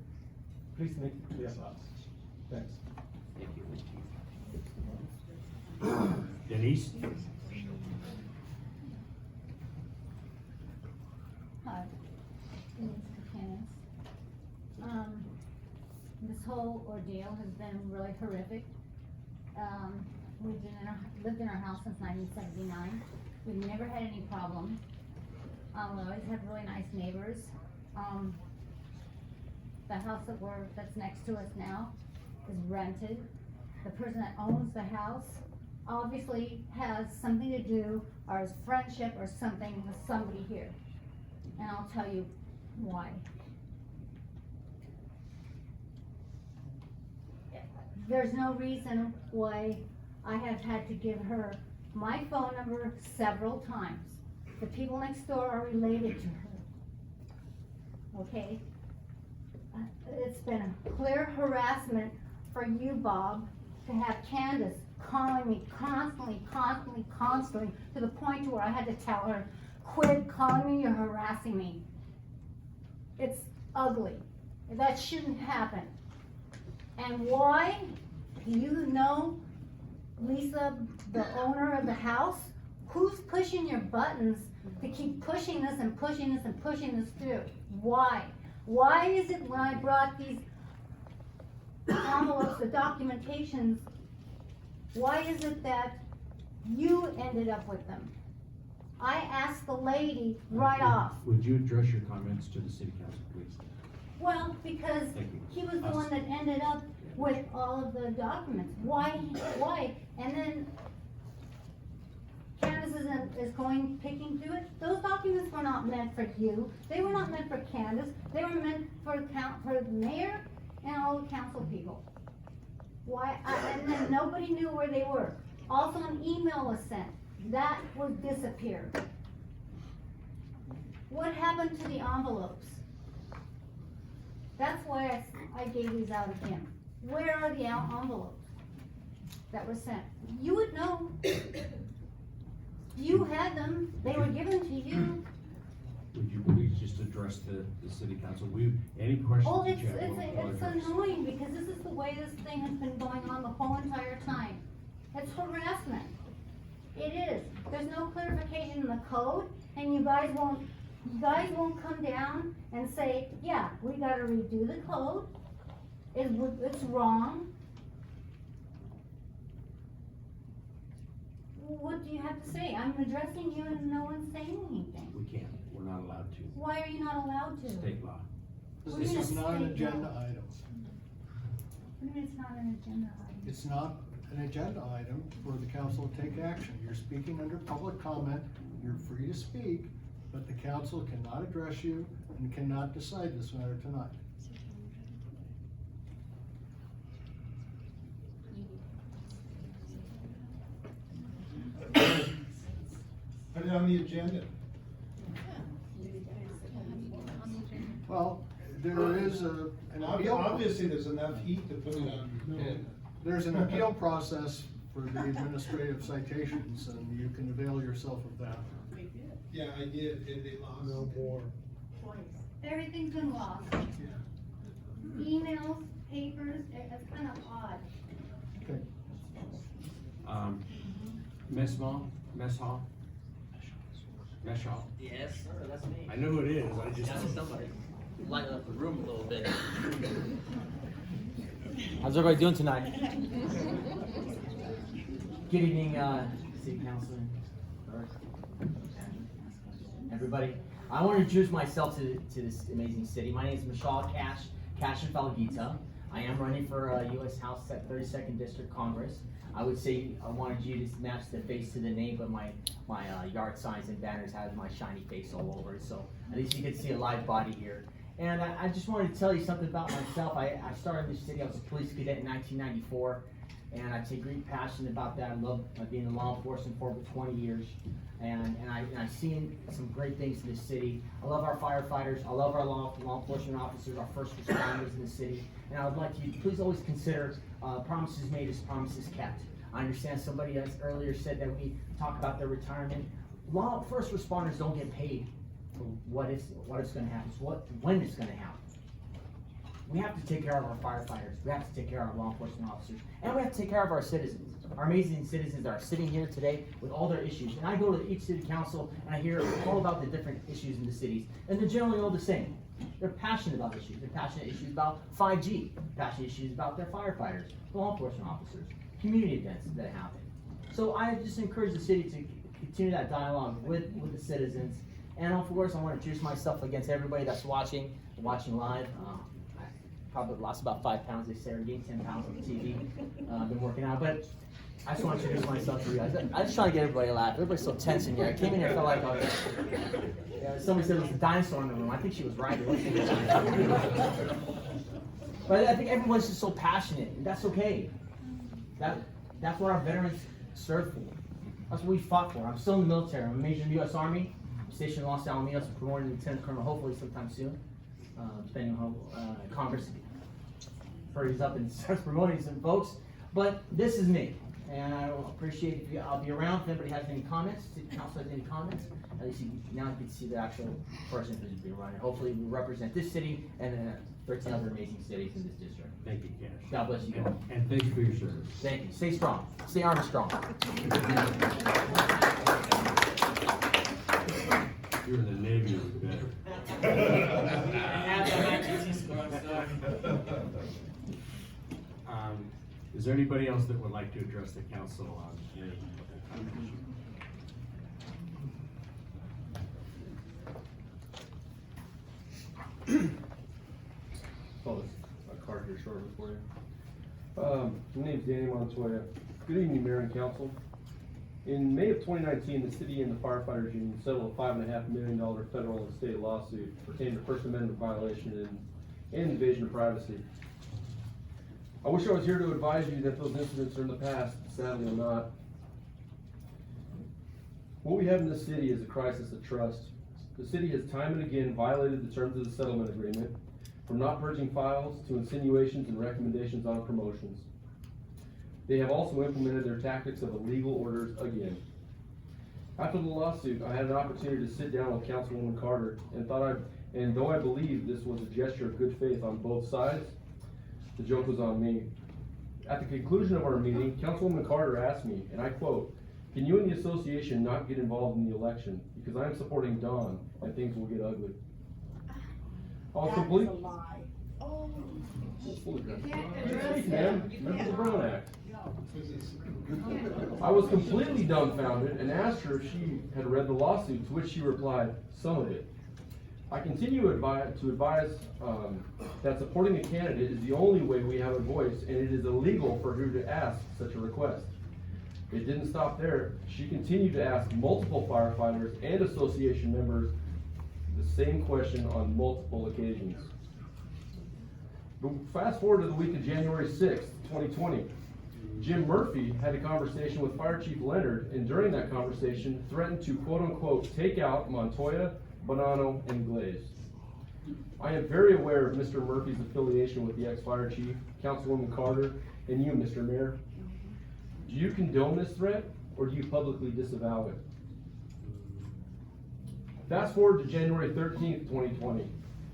please make it clear for us. Thanks.
Thank you. Denise?
Hi, Denise Buchanan. This whole ordeal has been really horrific. We've lived in our house since 1979. We've never had any problems. We always had really nice neighbors. the house that's next to us now is rented. The person that owns the house obviously has something to do, or has friendship or something with somebody here. And I'll tell you why. There's no reason why I have had to give her my phone number several times. The people next door are related to her. Okay? It's been a clear harassment for you, Bob, to have Candace calling me constantly, to the point to where I had to tell her, quit calling me, you're harassing me. It's ugly. That shouldn't happen. And why? Do you know, Lisa, the owner of the house? Who's pushing your buttons to keep pushing this and pushing this and pushing this through? Why? Why is it when I brought these envelopes, the documentations, why is it that you ended up with them? I asked the lady right off.
Would you address your comments to the city council, please?
Well, because
Thank you.
he was the one that ended up with all of the documents. Why? And then Candace is going, picking through it. Those documents were not meant for you. They were not meant for Candace. They were meant for the mayor and all the council people. Why? And then nobody knew where they were. Also, an email was sent. That was disappeared. What happened to the envelopes? That's why I gave these out again. Where are the envelopes that were sent? You would know. You had them. They were given to you.
Would you please just address the city council? Any questions
Oh,
that you have, we'll
it's
address.
annoying because this is the way this thing has been going on the whole entire time. It's harassment. It is. There's no clarification in the code, and you guys won't come down and say, yeah, we gotta redo the code. It's wrong. What do you have to say? I'm addressing you and no one's saying anything.
We can't, we're not allowed to.
Why are you not allowed to?
State law.
This is not an agenda
item.
What do you mean it's not an agenda item?
It's not an agenda item for the council to take action. You're speaking under public comment, you're free to speak, but the council cannot address you and cannot decide this matter tonight.
Put it on the agenda.
Well, there is an appeal.
Obviously, there's enough heat to put it on the agenda.
There's an appeal process for the administrative citations, and you can avail yourself of that.
Yeah, I did, and they lost.
No more.
Everything's been lost. Emails, papers, it's kind of odd.
Okay.
Mess hall? Mess hall?
Yes, sir, that's me.
I know who it is, I just.
Gotta somebody lighten up the room a little bit.
How's everybody doing tonight? Good evening, City Councilor, everybody. I want to introduce myself to this amazing city. My name is Michelle Cash and Falgita. I am running for U.S. House 32nd District Congress. I would say I wanted you to match the face to the name, but my yard signs and banners have my shiny face all over it, so at least you can see a live body here. And I just wanted to tell you something about myself. I started in this city. I was a police cadet in 1994, and I take great passion about that. I love being in law enforcement for over 20 years, and I've seen some great things in this city. I love our firefighters. I love our law enforcement officers, our first responders in the city. And I would like you to please always consider promises made as promises kept. I understand somebody else earlier said that we talk about their retirement. First responders don't get paid for what it's going to happen. It's when it's going to happen. We have to take care of our firefighters. We have to take care of our law enforcement officers, and we have to take care of our citizens. Our amazing citizens that are sitting here today with all their issues. And I go to each city council and I hear all about the different issues in the cities, and they're generally all the same. They're passionate about issues. They're passionate issues about 5G, passionate issues about their firefighters, law enforcement officers, community events that happen. So I just encourage the city to continue that dialogue with the citizens And of course, I want to introduce myself against everybody that's watching live. I probably lost about 5 pounds. They say I gained 10 pounds on the TV. I've been working out, but I just want to introduce myself to you guys. I just try to get everybody to laugh. Everybody's so tense in here. I came in here, felt like somebody said there was a dinosaur in the room. I think she was right. But I think everyone's just so passionate, and that's okay. That's what our veterans serve for. That's what we fought for. I'm still in the military. I'm a major in the U.S. Army. I'm stationed in Los Alamitos, promoted to Lieutenant Colonel hopefully sometime soon, depending on how Congress hurries up and starts promoting some folks. But this is me, and I will appreciate if I'll be around if anybody has any comments, if the council has any comments. At least now you can see the actual person who's being run. Hopefully we represent this city and 13 other amazing cities in this district.
Thank you, Cash.
God bless you all.
And thank you for your service.
Thank you. Stay strong. Stay Army strong.
You're in the Navy, you're better. Is there anybody else that would like to address the council on any issue?
Oh, a card here shortly for you. My name's Danny Montoya. Good evening, Mayor and Council. In May of 2019, the city and the firefighters union settled a $5.5 million federal and state lawsuit pertaining to First Amendment violation and invasion of privacy. I wish I was here to advise you that those incidents are in the past. Sadly, I'm not. What we have in this city is a crisis of trust. The city has time and again violated the terms of the settlement agreement, from not purging files to insinuations and recommendations on promotions. They have also implemented their tactics of illegal orders again. After the lawsuit, I had an opportunity to sit down with Councilwoman Carter and though I believe this was a gesture of good faith on both sides, the joke was on me. At the conclusion of our meeting, Councilwoman Carter asked me, and I quote, "Can you and the association not get involved in the election? Because I am supporting Dawn and things will get ugly." I was complete.
That is a lie. Oh.
Remember the Brown Act. I was completely dumbfounded and asked her if she had read the lawsuit, to which she replied, "Some of it." I continue to advise that supporting a candidate is the only way we have a voice, and it is illegal for her to ask such a request. It didn't stop there. She continued to ask multiple firefighters and association members the same question on multiple occasions. But fast forward to the week of January 6th, 2020. Jim Murphy had a conversation with Fire Chief Leonard, and during that conversation threatened to quote-unquote take out Montoya, Bonanno, and Glaze. I am very aware of Mr. Murphy's affiliation with the ex-fire chief, Councilwoman Carter, and you, Mr. Mayor. Do you condone this threat, or do you publicly disavow it? Fast forward to January 13th, 2020.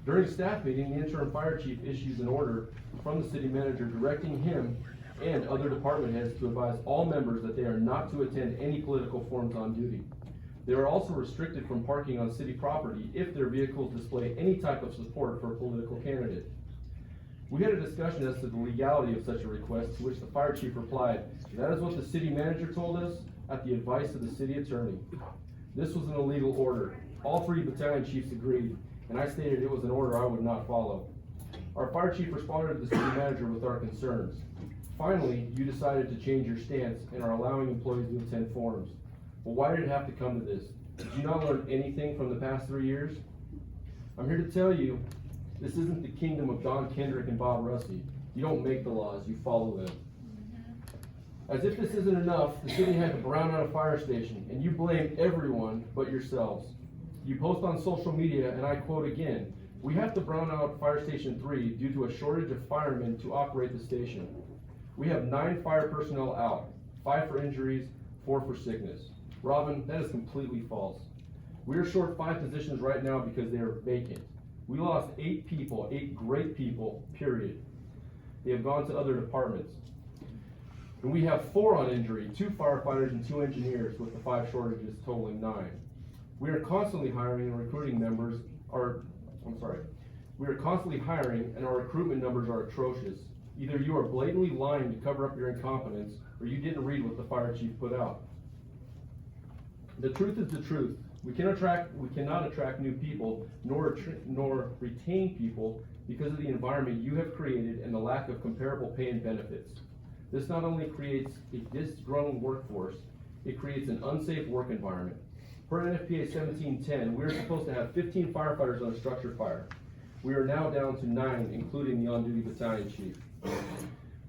During a staff meeting, the interim fire chief issues an order from the city manager directing him and other department heads to advise all members that they are not to attend any political forums on duty. They are also restricted from parking on city property if their vehicles display any type of support for a political candidate. We had a discussion as to the legality of such a request, to which the fire chief replied, "That is what the city manager told us at the advice of the city attorney." This was an illegal order. All 3 battalion chiefs agreed, and I stated it was an order I would not follow. Our fire chief responded to the city manager with our concerns. Finally, you decided to change your stance and are allowing employees to attend forums. Well, why did it have to come to this? Did you not learn anything from the past 3 years? I'm here to tell you, this isn't the kingdom of Don Kendrick and Bob Rusty. You don't make the laws, you follow them. As if this isn't enough, the city had to brown out a fire station, and you blame everyone but yourselves. You post on social media, and I quote again, "We have to brown out Fire Station 3 due to a shortage of firemen to operate the station. We have 9 fire personnel out, 5 for injuries, 4 for sickness." Robin, that is completely false. We are short 5 positions right now because they are vacant. We lost 8 people, 8 great people, period. They have gone to other departments. And we have 4 on injury, 2 firefighters and 2 engineers, with the 5 shortages totaling 9. We are constantly hiring and recruiting members We are constantly hiring and our recruitment numbers are atrocious. Either you are blatantly lying to cover up your incompetence, or you didn't read what the fire chief put out. The truth is the truth. We cannot attract new people, nor retain people because of the environment you have created and the lack of comparable pay and benefits. This not only creates a disgruntled workforce, it creates an unsafe work environment. Per NFPA 1710, we are supposed to have 15 firefighters on a structure fire. We are now down to 9, including the on-duty battalion chief.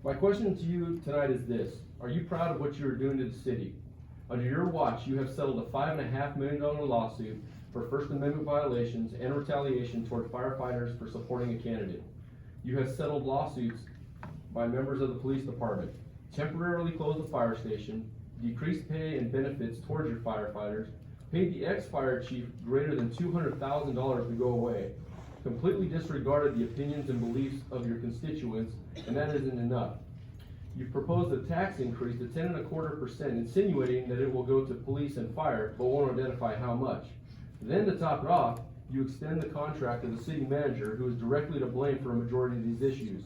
My question to you tonight is this: are you proud of what you are doing to the city? Under your watch, you have settled a $5.5 million lawsuit for First Amendment violations and retaliation toward firefighters for supporting a candidate. You have settled lawsuits by members of the police department, temporarily closed the fire station, decreased pay and benefits towards your firefighters, paid the ex-fire chief greater than $200,000 to go away, completely disregarded the opinions and beliefs of your constituents, and that isn't enough. You proposed a tax increase to 10.25%, insinuating that it will go to police and fire, but won't identify how much. Then to top it off, you extend the contract of the city manager, who is directly to blame for a majority of these issues.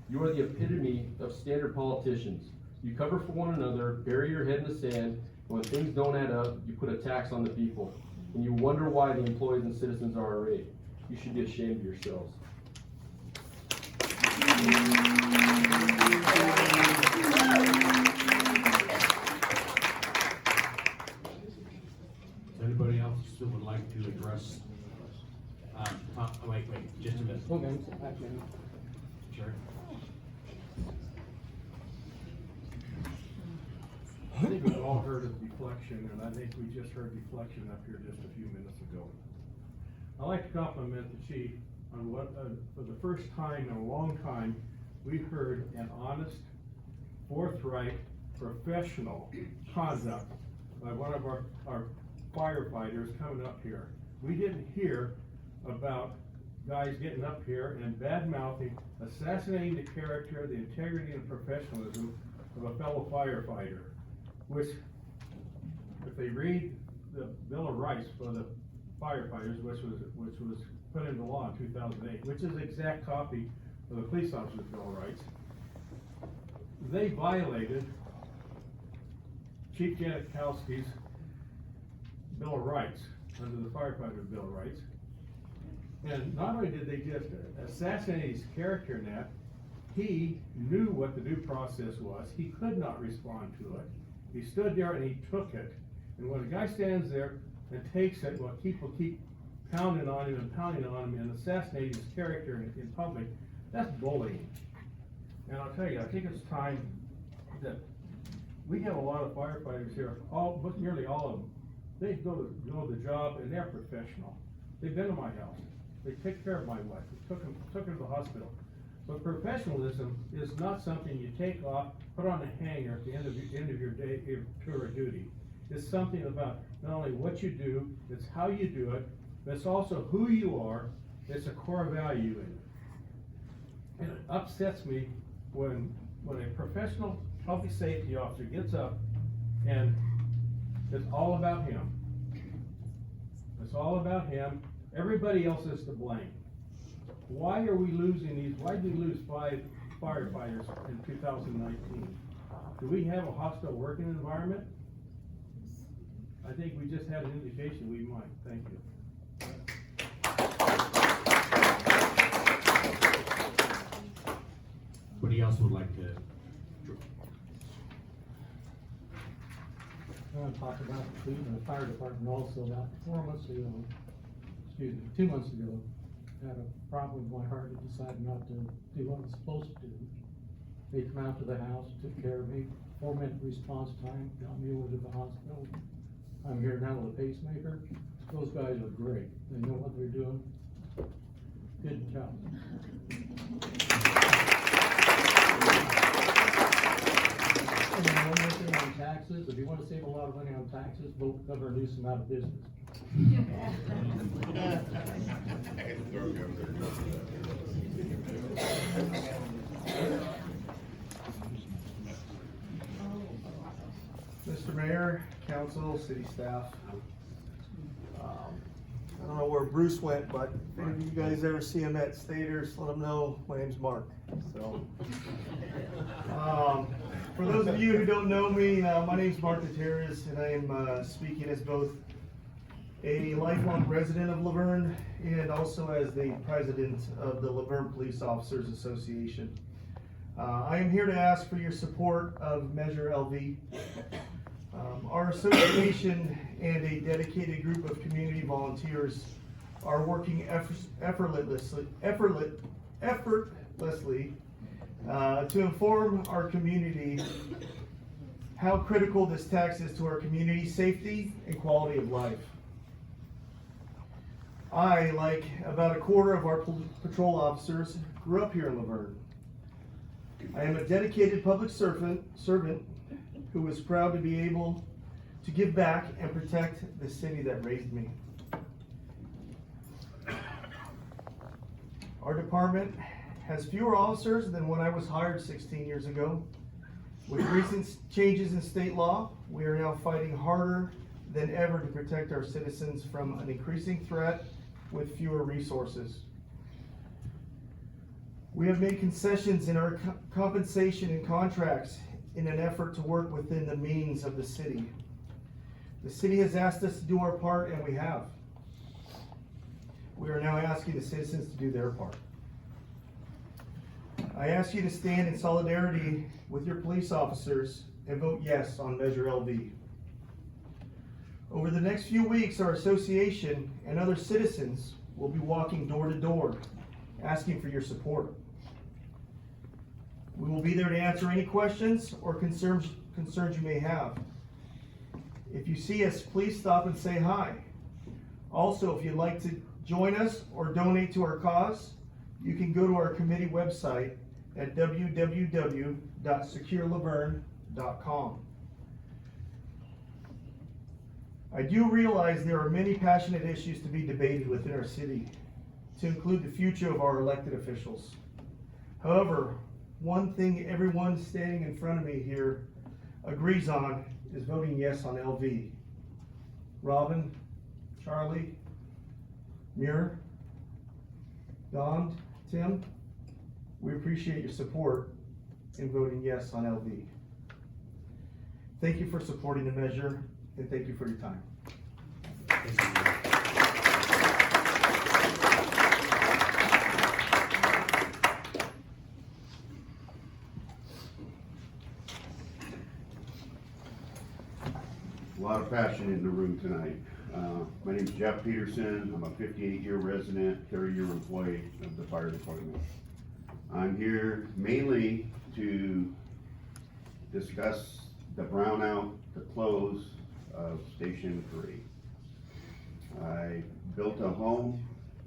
You are the epitome of standard politicians. You cover for one another, bury your head in the sand, and when things don't add up, you put a tax on the people. And you wonder why the employees and citizens are irate. You should be ashamed of yourselves.
Anybody else who would like to address, wait, just a minute.
Okay.
Sure.
I think we've all heard of deflection, and I think we just heard deflection up here just a few minutes ago. I'd like to compliment the chief on what, for the first time in a long time, we heard an honest, forthright, professional conduct by one of our firefighters coming up here. We didn't hear about guys getting up here and bad-mouthing, assassinating the character, the integrity, and professionalism of a fellow firefighter, which, if they read the Bill of Rights for the firefighters, which was put into law in 2008, which is an exact copy of the police officer's Bill of Rights, they violated Chief Janikowski's Bill of Rights, under the firefighter's Bill of Rights. And not only did they just assassinate his character in that, he knew what the due process was. He could not respond to it. He stood there and he took it. And when a guy stands there and takes it, while people keep pounding on him and assassinating his character in public, that's bullying. And I'll tell you, I think it's time that we have a lot of firefighters here, nearly all of them. They go to the job and they're professional. They've been to my house. They take care of my wife. They took her to the hospital. But professionalism is not something you take off, put on a hanger at the end of your day, your tour of duty. It's something about not only what you do, it's how you do it, but it's also who you are. It's a core value in it. And it upsets me when a professional public safety officer gets up and it's all about him. It's all about him. Everybody else is to blame. Why are we losing these? Why did we lose 5 firefighters in 2019? Do we have a hostile working environment? I think we just had an indication we might. Thank you.
Anybody else would like to?
I want to talk about the Cleveland Fire Department also. About 2 months ago, I had a problem with my heart and decided not to do what I was supposed to do. They come out to the house, took care of me, 4-minute response time, got me over to the hospital. I'm here now with a pacemaker. Those guys are great. They know what they're doing. Good job. And then one more thing on taxes. If you want to save a lot of money on taxes, vote Governor Newsom out of business.
Mr. Mayor, council, city staff. I don't know where Bruce went, but if any of you guys ever see him at Staters, let him know my name's Mark. So, for those of you who don't know me, my name's Mark Gutierrez, and I am speaking as both a lifelong resident of Laverne, and also as the president of the Laverne Police Officers Association. I am here to ask for your support of Measure LV. Our association and a dedicated group of community volunteers are working effortlessly to inform our community how critical this tax is to our community safety and quality of life. I, like about a quarter of our patrol officers, grew up here in Laverne. I am a dedicated public servant who is proud to be able to give back and protect the city that raised me. Our department has fewer officers than when I was hired 16 years ago. With recent changes in state law, we are now fighting harder than ever to protect our citizens from an increasing threat with fewer resources. We have made concessions in our compensation and contracts in an effort to work within the means of the city. The city has asked us to do our part, and we have. We are now asking the citizens to do their part. I ask you to stand in solidarity with your police officers and vote yes on Measure LV. Over the next few weeks, our association and other citizens will be walking door to door, asking for your support. We will be there to answer any questions or concerns you may have. If you see us, please stop and say hi. Also, if you'd like to join us or donate to our cause, you can go to our committee website at www.securelaverne.com. I do realize there are many passionate issues to be debated within our city, to include the future of our elected officials. However, one thing everyone standing in front of me here agrees on is voting yes on LV. Robin, Charlie, Muir, Don, Tim, we appreciate your support in voting yes on LV. Thank you for supporting the measure, and thank you for your time.
A lot of passion in the room tonight. My name is Jeff Peterson. I'm a 58-year resident, 30-year employee of the fire department. I'm here mainly to discuss the brownout, the close of Station 3. I built a home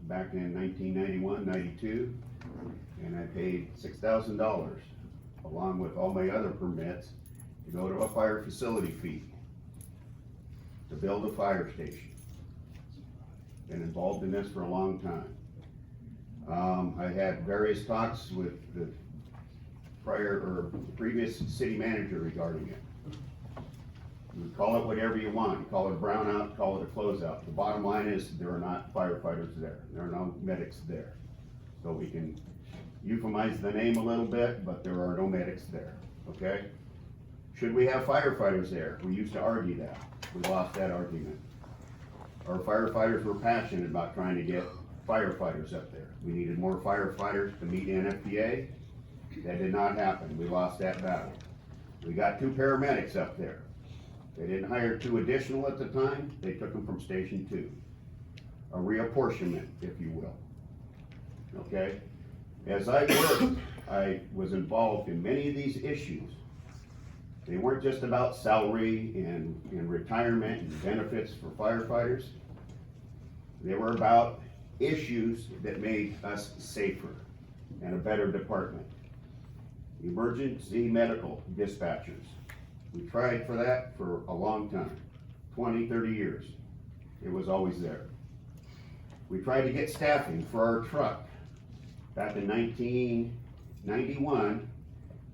back in 1991-92, and I paid $6,000 along with all my other permits to go to a fire facility fee to build a fire station. Been involved in this for a long time. I had various talks with the previous city manager regarding it. You call it whatever you want. You call it a brownout, call it a closeout. The bottom line is there are not firefighters there. There are no medics there. So we can euphemize the name a little bit, but there are no medics there, okay? Should we have firefighters there? We used to argue that. We lost that argument. Our firefighters were passionate about trying to get firefighters up there. We needed more firefighters to meet NFPA. That did not happen. We lost that battle. We got 2 paramedics up there. They didn't hire 2 additional at the time. They took them from Station 2. A reapportionment, if you will. Okay? As I worked, I was involved in many of these issues. They weren't just about salary and retirement and benefits for firefighters. They were about issues that made us safer and a better department. Emergency medical dispatchers. We tried for that for a long time, 20, 30 years. It was always there. We tried to get staffing for our truck. Back in 1991,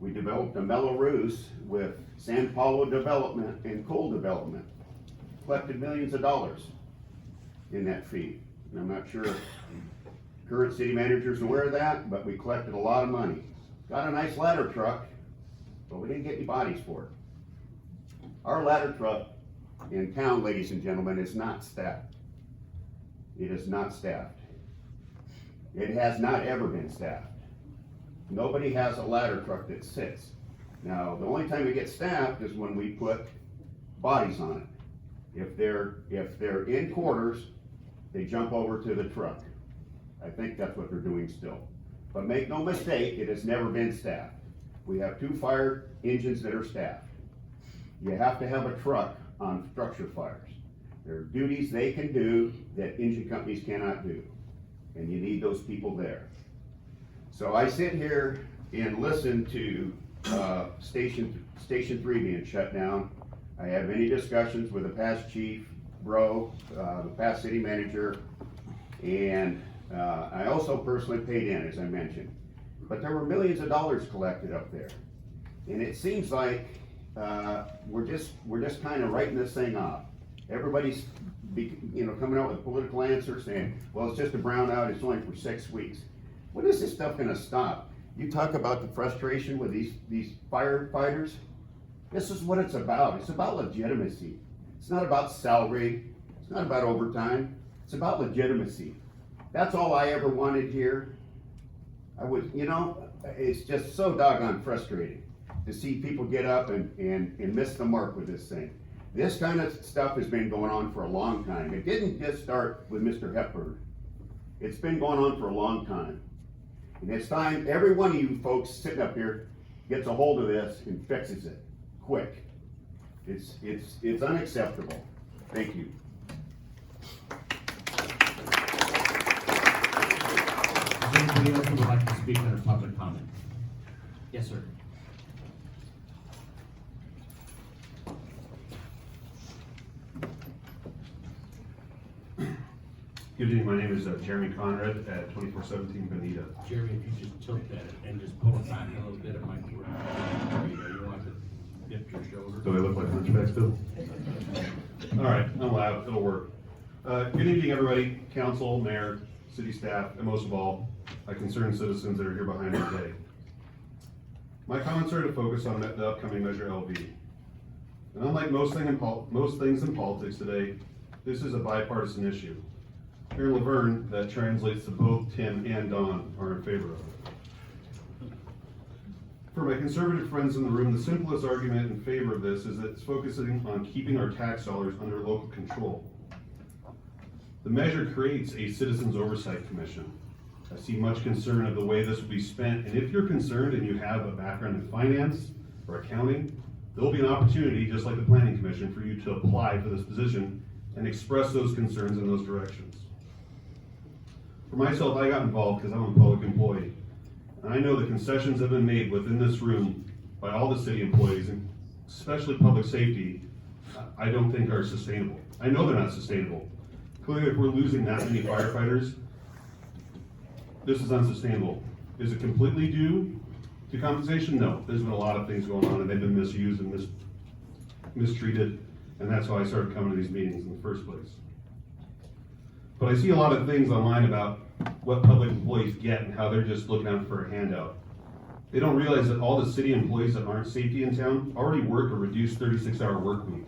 we developed a Mello-Roos with San Paulo development and coal development. Collected millions of dollars in that fee. And I'm not sure if current city manager's aware of that, but we collected a lot of money. Got a nice ladder truck, but we didn't get any bodies for it. Our ladder truck in town, ladies and gentlemen, is not staffed. It is not staffed. It has not ever been staffed. Nobody has a ladder truck that sits. Now, the only time it gets staffed is when we put bodies on it. If they're in quarters, they jump over to the truck. I think that's what they're doing still. But make no mistake, it has never been staffed. We have 2 fire engines that are staffed. You have to have a truck on structure fires. There are duties they can do that engine companies cannot do, and you need those people there. So I sit here and listen to Station 3 being shut down. I have many discussions with the past chief, the past city manager, and I also personally paid in, as I mentioned. But there were millions of dollars collected up there. And it seems like we're just kind of writing this thing off. Everybody's coming out with political answers saying, well, it's just a brownout, it's only for 6 weeks. When is this stuff gonna stop? You talk about the frustration with these firefighters. This is what it's about. It's about legitimacy. It's not about salary. It's not about overtime. It's about legitimacy. That's all I ever wanted here. It's just so doggone frustrating to see people get up and miss the mark with this thing. This kind of stuff has been going on for a long time. It didn't just start with Mr. Hepburn. It's been going on for a long time. And it's time every one of you folks sitting up here gets a hold of this and fixes it, quick. It's unacceptable. Thank you.
Is there anybody else who would like to speak under public comment? Yes, sir.
Good evening, my name is Jeremy Conrad at 2417 Bonita.
Jeremy, if you just tilt that and just pull it back a little bit, it might work. There you go. You want to dip your shoulder.
Do I look like hunchback still? All right, I'm loud, it'll work. Good evening, everybody, council, mayor, city staff, and most of all, my concerned citizens that are here behind me today. My comments are to focus on the upcoming Measure LV. And unlike most things in politics today, this is a bipartisan issue. Here in Laverne, that translates to both Tim and Don are in favor of it. For my conservative friends in the room, the simplest argument in favor of this is that it's focusing on keeping our tax dollars under local control. The measure creates a Citizens Oversight Commission. I see much concern of the way this will be spent, and if you're concerned and you have a background in finance or accounting, there'll be an opportunity, just like the Planning Commission, for you to apply for this position and express those concerns in those directions. For myself, I got involved because I'm a public employee. And I know the concessions have been made within this room by all the city employees, and especially public safety, I don't think are sustainable. I know they're not sustainable. Clearly, if we're losing that many firefighters, this is unsustainable. Is it completely due to compensation? No. There's been a lot of things going on, and they've been misused and mistreated, and that's why I started coming to these meetings in the first place. But I see a lot of things online about what public employees get and how they're just looking out for a handout. They don't realize that all the city employees that aren't safety in town already work a reduced 36-hour work week.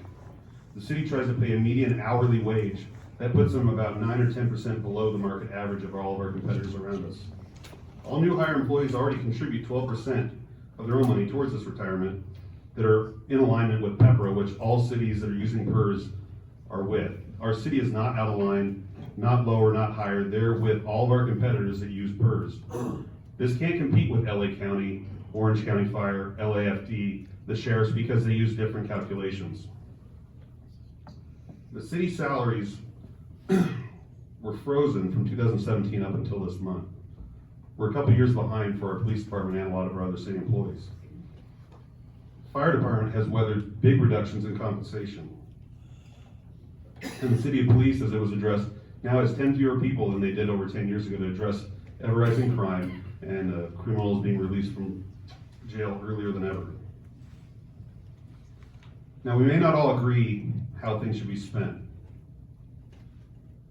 The city tries to pay a median hourly wage. That puts them about 9 or 10% below the market average of all of our competitors around us. All new hire employees already contribute 12% of their own money towards this retirement that are in alignment with PEPRA, which all cities that are using PERS are with. Our city is not out of line, not lower, not higher. They're with all of our competitors that use PERS. This can't compete with LA County, Orange County Fire, LAFD, the sheriffs, because they use different calculations. The city salaries were frozen from 2017 up until this month. We're a couple years behind for our police department and a lot of our other city employees. Fire department has weathered big reductions in compensation. And the city of police, as it was addressed, now has 10 fewer people than they did over 10 years ago to address ever-rising crime and criminals being released from jail earlier than ever. Now, we may not all agree how things should be spent,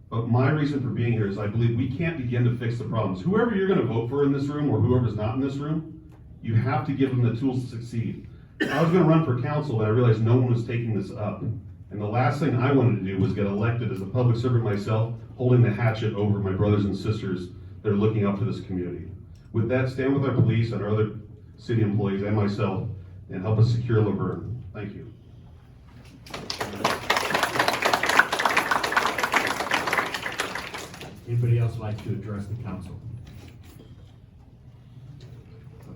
but my reason for being here is I believe we can't begin to fix the problems. Whoever you're going to vote for in this room or whoever's not in this room, you have to give them the tools to succeed. I was going to run for council, but I realized no one was taking this up. And the last thing I wanted to do was get elected as a public servant myself, holding the hatchet over my brothers and sisters that are looking up to this community. With that, stand with our police and our other city employees and myself and help us secure Laverne. Thank you.
Anybody else like to address the council?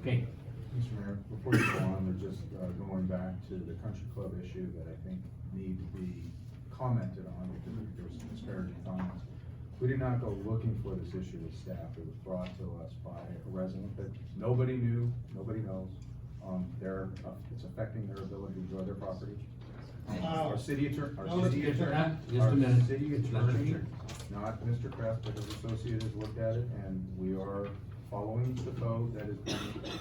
Okay.
Mr. Mayor, before you go on, we're just going back to the country club issue that I think need to be commented on because there was some disparaging comments. We did not go looking for this issue with staff. It was brought to us by a resident that nobody knew, nobody knows. It's affecting their ability to enjoy their property. Our city attorney, not Mr. Kraft, but his associate has looked at it, and we are following the code that has been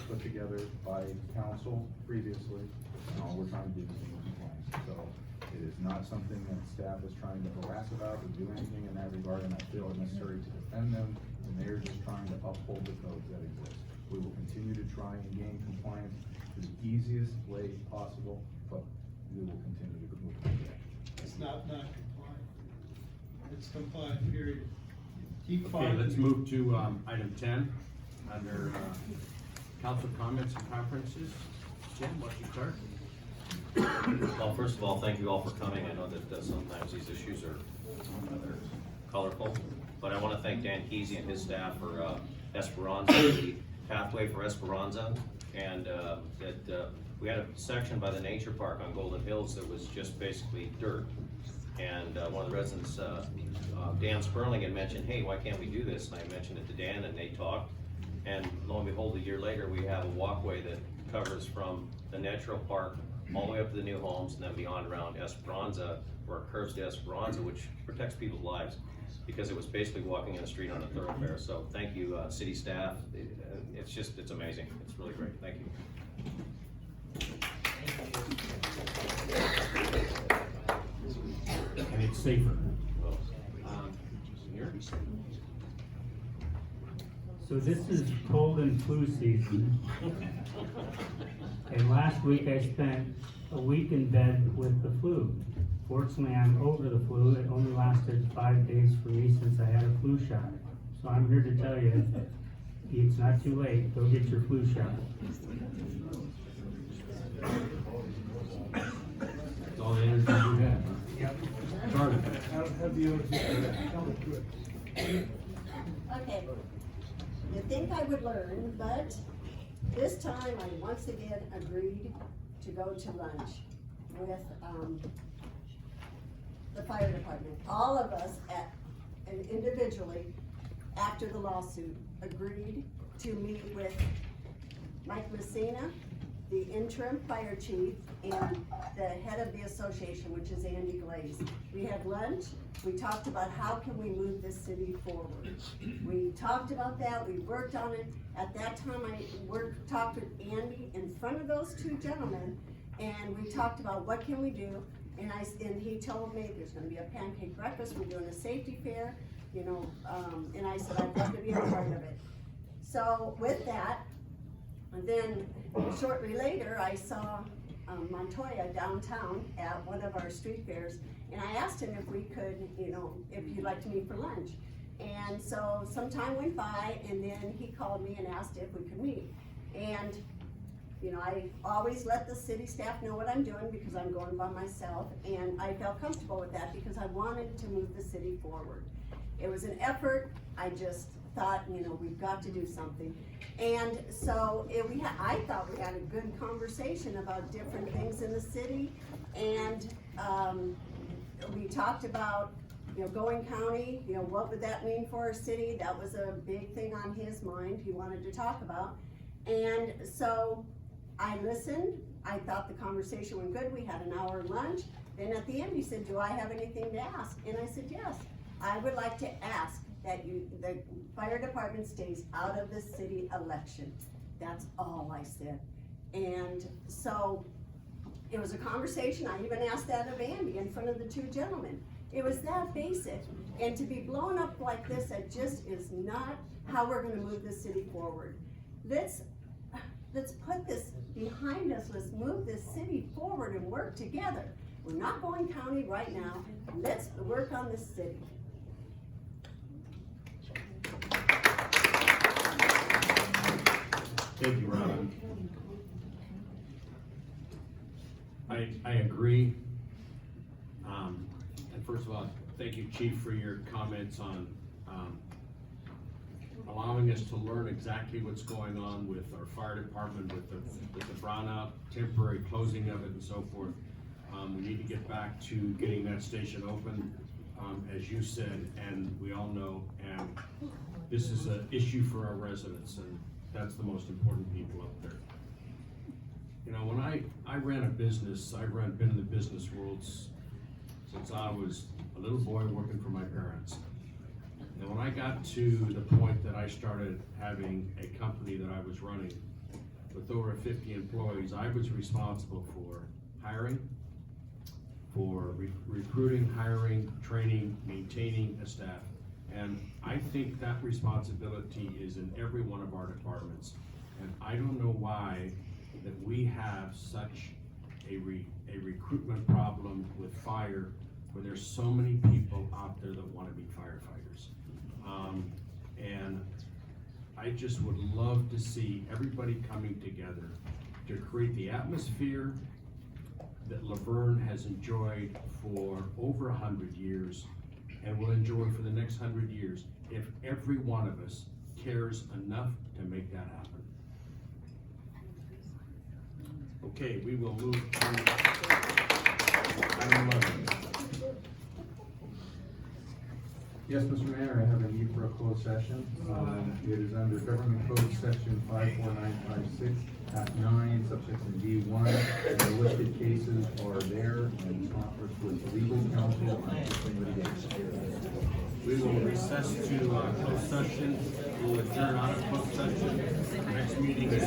put together by council previously, and all we're trying to do is be in compliance. So it is not something that staff is trying to harass about or do anything in that regard, and I feel it necessary to defend them, and they're just trying to uphold the codes that exist. We will continue to try and gain compliance the easiest way possible, but we will continue to move forward.
It's not compliant. It's compliant, period. Keep
Okay,
fighting.
let's move to, item 10, under, council comments and conferences. Jim, why don't you start?
Well, first of all, thank you all for coming. I know that sometimes these issues are rather colorful, but I want to thank Dan Kesey and his staff for Esperanza, the pathway for Esperanza, and that we had a section by the nature park on Golden Hills that was just basically dirt. And one of the residents, Dan Sperling, had mentioned, hey, why can't we do this? And I mentioned it to Dan, and they talked. And lo and behold, a year later, we have a walkway that covers from the natural park all the way up to the new homes, and then beyond around Esperanza, where it curves to Esperanza, which protects people's lives, because it was basically walking in the street on a thoroughfare. So thank you, city staff. It's amazing. It's really great. Thank you.
And it's safer.
So this is cold and flu season. And last week I spent a week in bed with the flu. Fortunately, I'm over the flu. It only lasted 5 days for me since I had a flu shot. So I'm here to tell you, it's not too late. Go get your flu shot.
That's all the energy you have.
Yep.
Charlie.
I don't have the energy for that. Tell it quick.
Okay, you'd think I would learn, but this time I once again agreed to go to lunch with, the fire department. All of us and individually, after the lawsuit, agreed to meet with Mike Messina, the interim fire chief, and the head of the association, which is Andy Glaze. We had lunch. We talked about how can we move this city forward. We talked about that. We worked on it. At that time, I talked with Andy in front of those two gentlemen, and we talked about what can we do. And he told me there's going to be a pancake breakfast. We're doing a safety fair, and I said I'd love to be a part of it. So with that, and then shortly later, I saw Montoya downtown at one of our street fairs, and I asked him if we could, if he'd like to meet for lunch. And so some time went by, and then he called me and asked if we could meet. And I always let the city staff know what I'm doing because I'm going by myself, and I felt comfortable with that because I wanted to move the city forward. It was an effort. I just thought, we've got to do something. And so I thought we had a good conversation about different things in the city, and we talked about, going county, what would that mean for our city? That was a big thing on his mind, he wanted to talk about. And so I listened. I thought the conversation went good. We had an hour lunch. Then at the end, he said, do I have anything to ask? And I said, yes. I would like to ask that the fire department stays out of the city election. That's all I said. And so it was a conversation. I even asked that of Andy in front of the two gentlemen. It was that basic. And to be blown up like this, it just is not how we're gonna move this city forward. Let's put this behind us. Let's move this city forward and work together. We're not going county right now. Let's work on this city.
Thank you, Ron. I agree. And first of all, thank you, Chief, for your comments on, allowing us to learn exactly what's going on with our fire department, with the brownout, temporary closing of it and so forth. We need to get back to getting that station open, as you said, and we all know, and this is an issue for our residents, and that's the most important people up there. You know, when I ran a business, been in the business world since I was a little boy working for my parents. And when I got to the point that I started having a company that I was running with over 50 employees, I was responsible for hiring, for recruiting, hiring, training, maintaining a staff. And I think that responsibility is in every one of our departments. And I don't know why that we have such a recruitment problem with fire, where there's so many people out there that want to be firefighters. And I just would love to see everybody coming together to create the atmosphere that Laverne has enjoyed for over 100 years and will enjoy for the next 100 years if every one of us cares enough to make that happen. Okay, we will move to item 11.
Yes, Mr. Mayor, I have a need for a closed session. It is under Government Code Section 54956, Act 9, subsection D1. The listed cases are there in conference with legal counsel and litigation.
We will recess to closed session. We will adjourn out of closed session. Next meeting is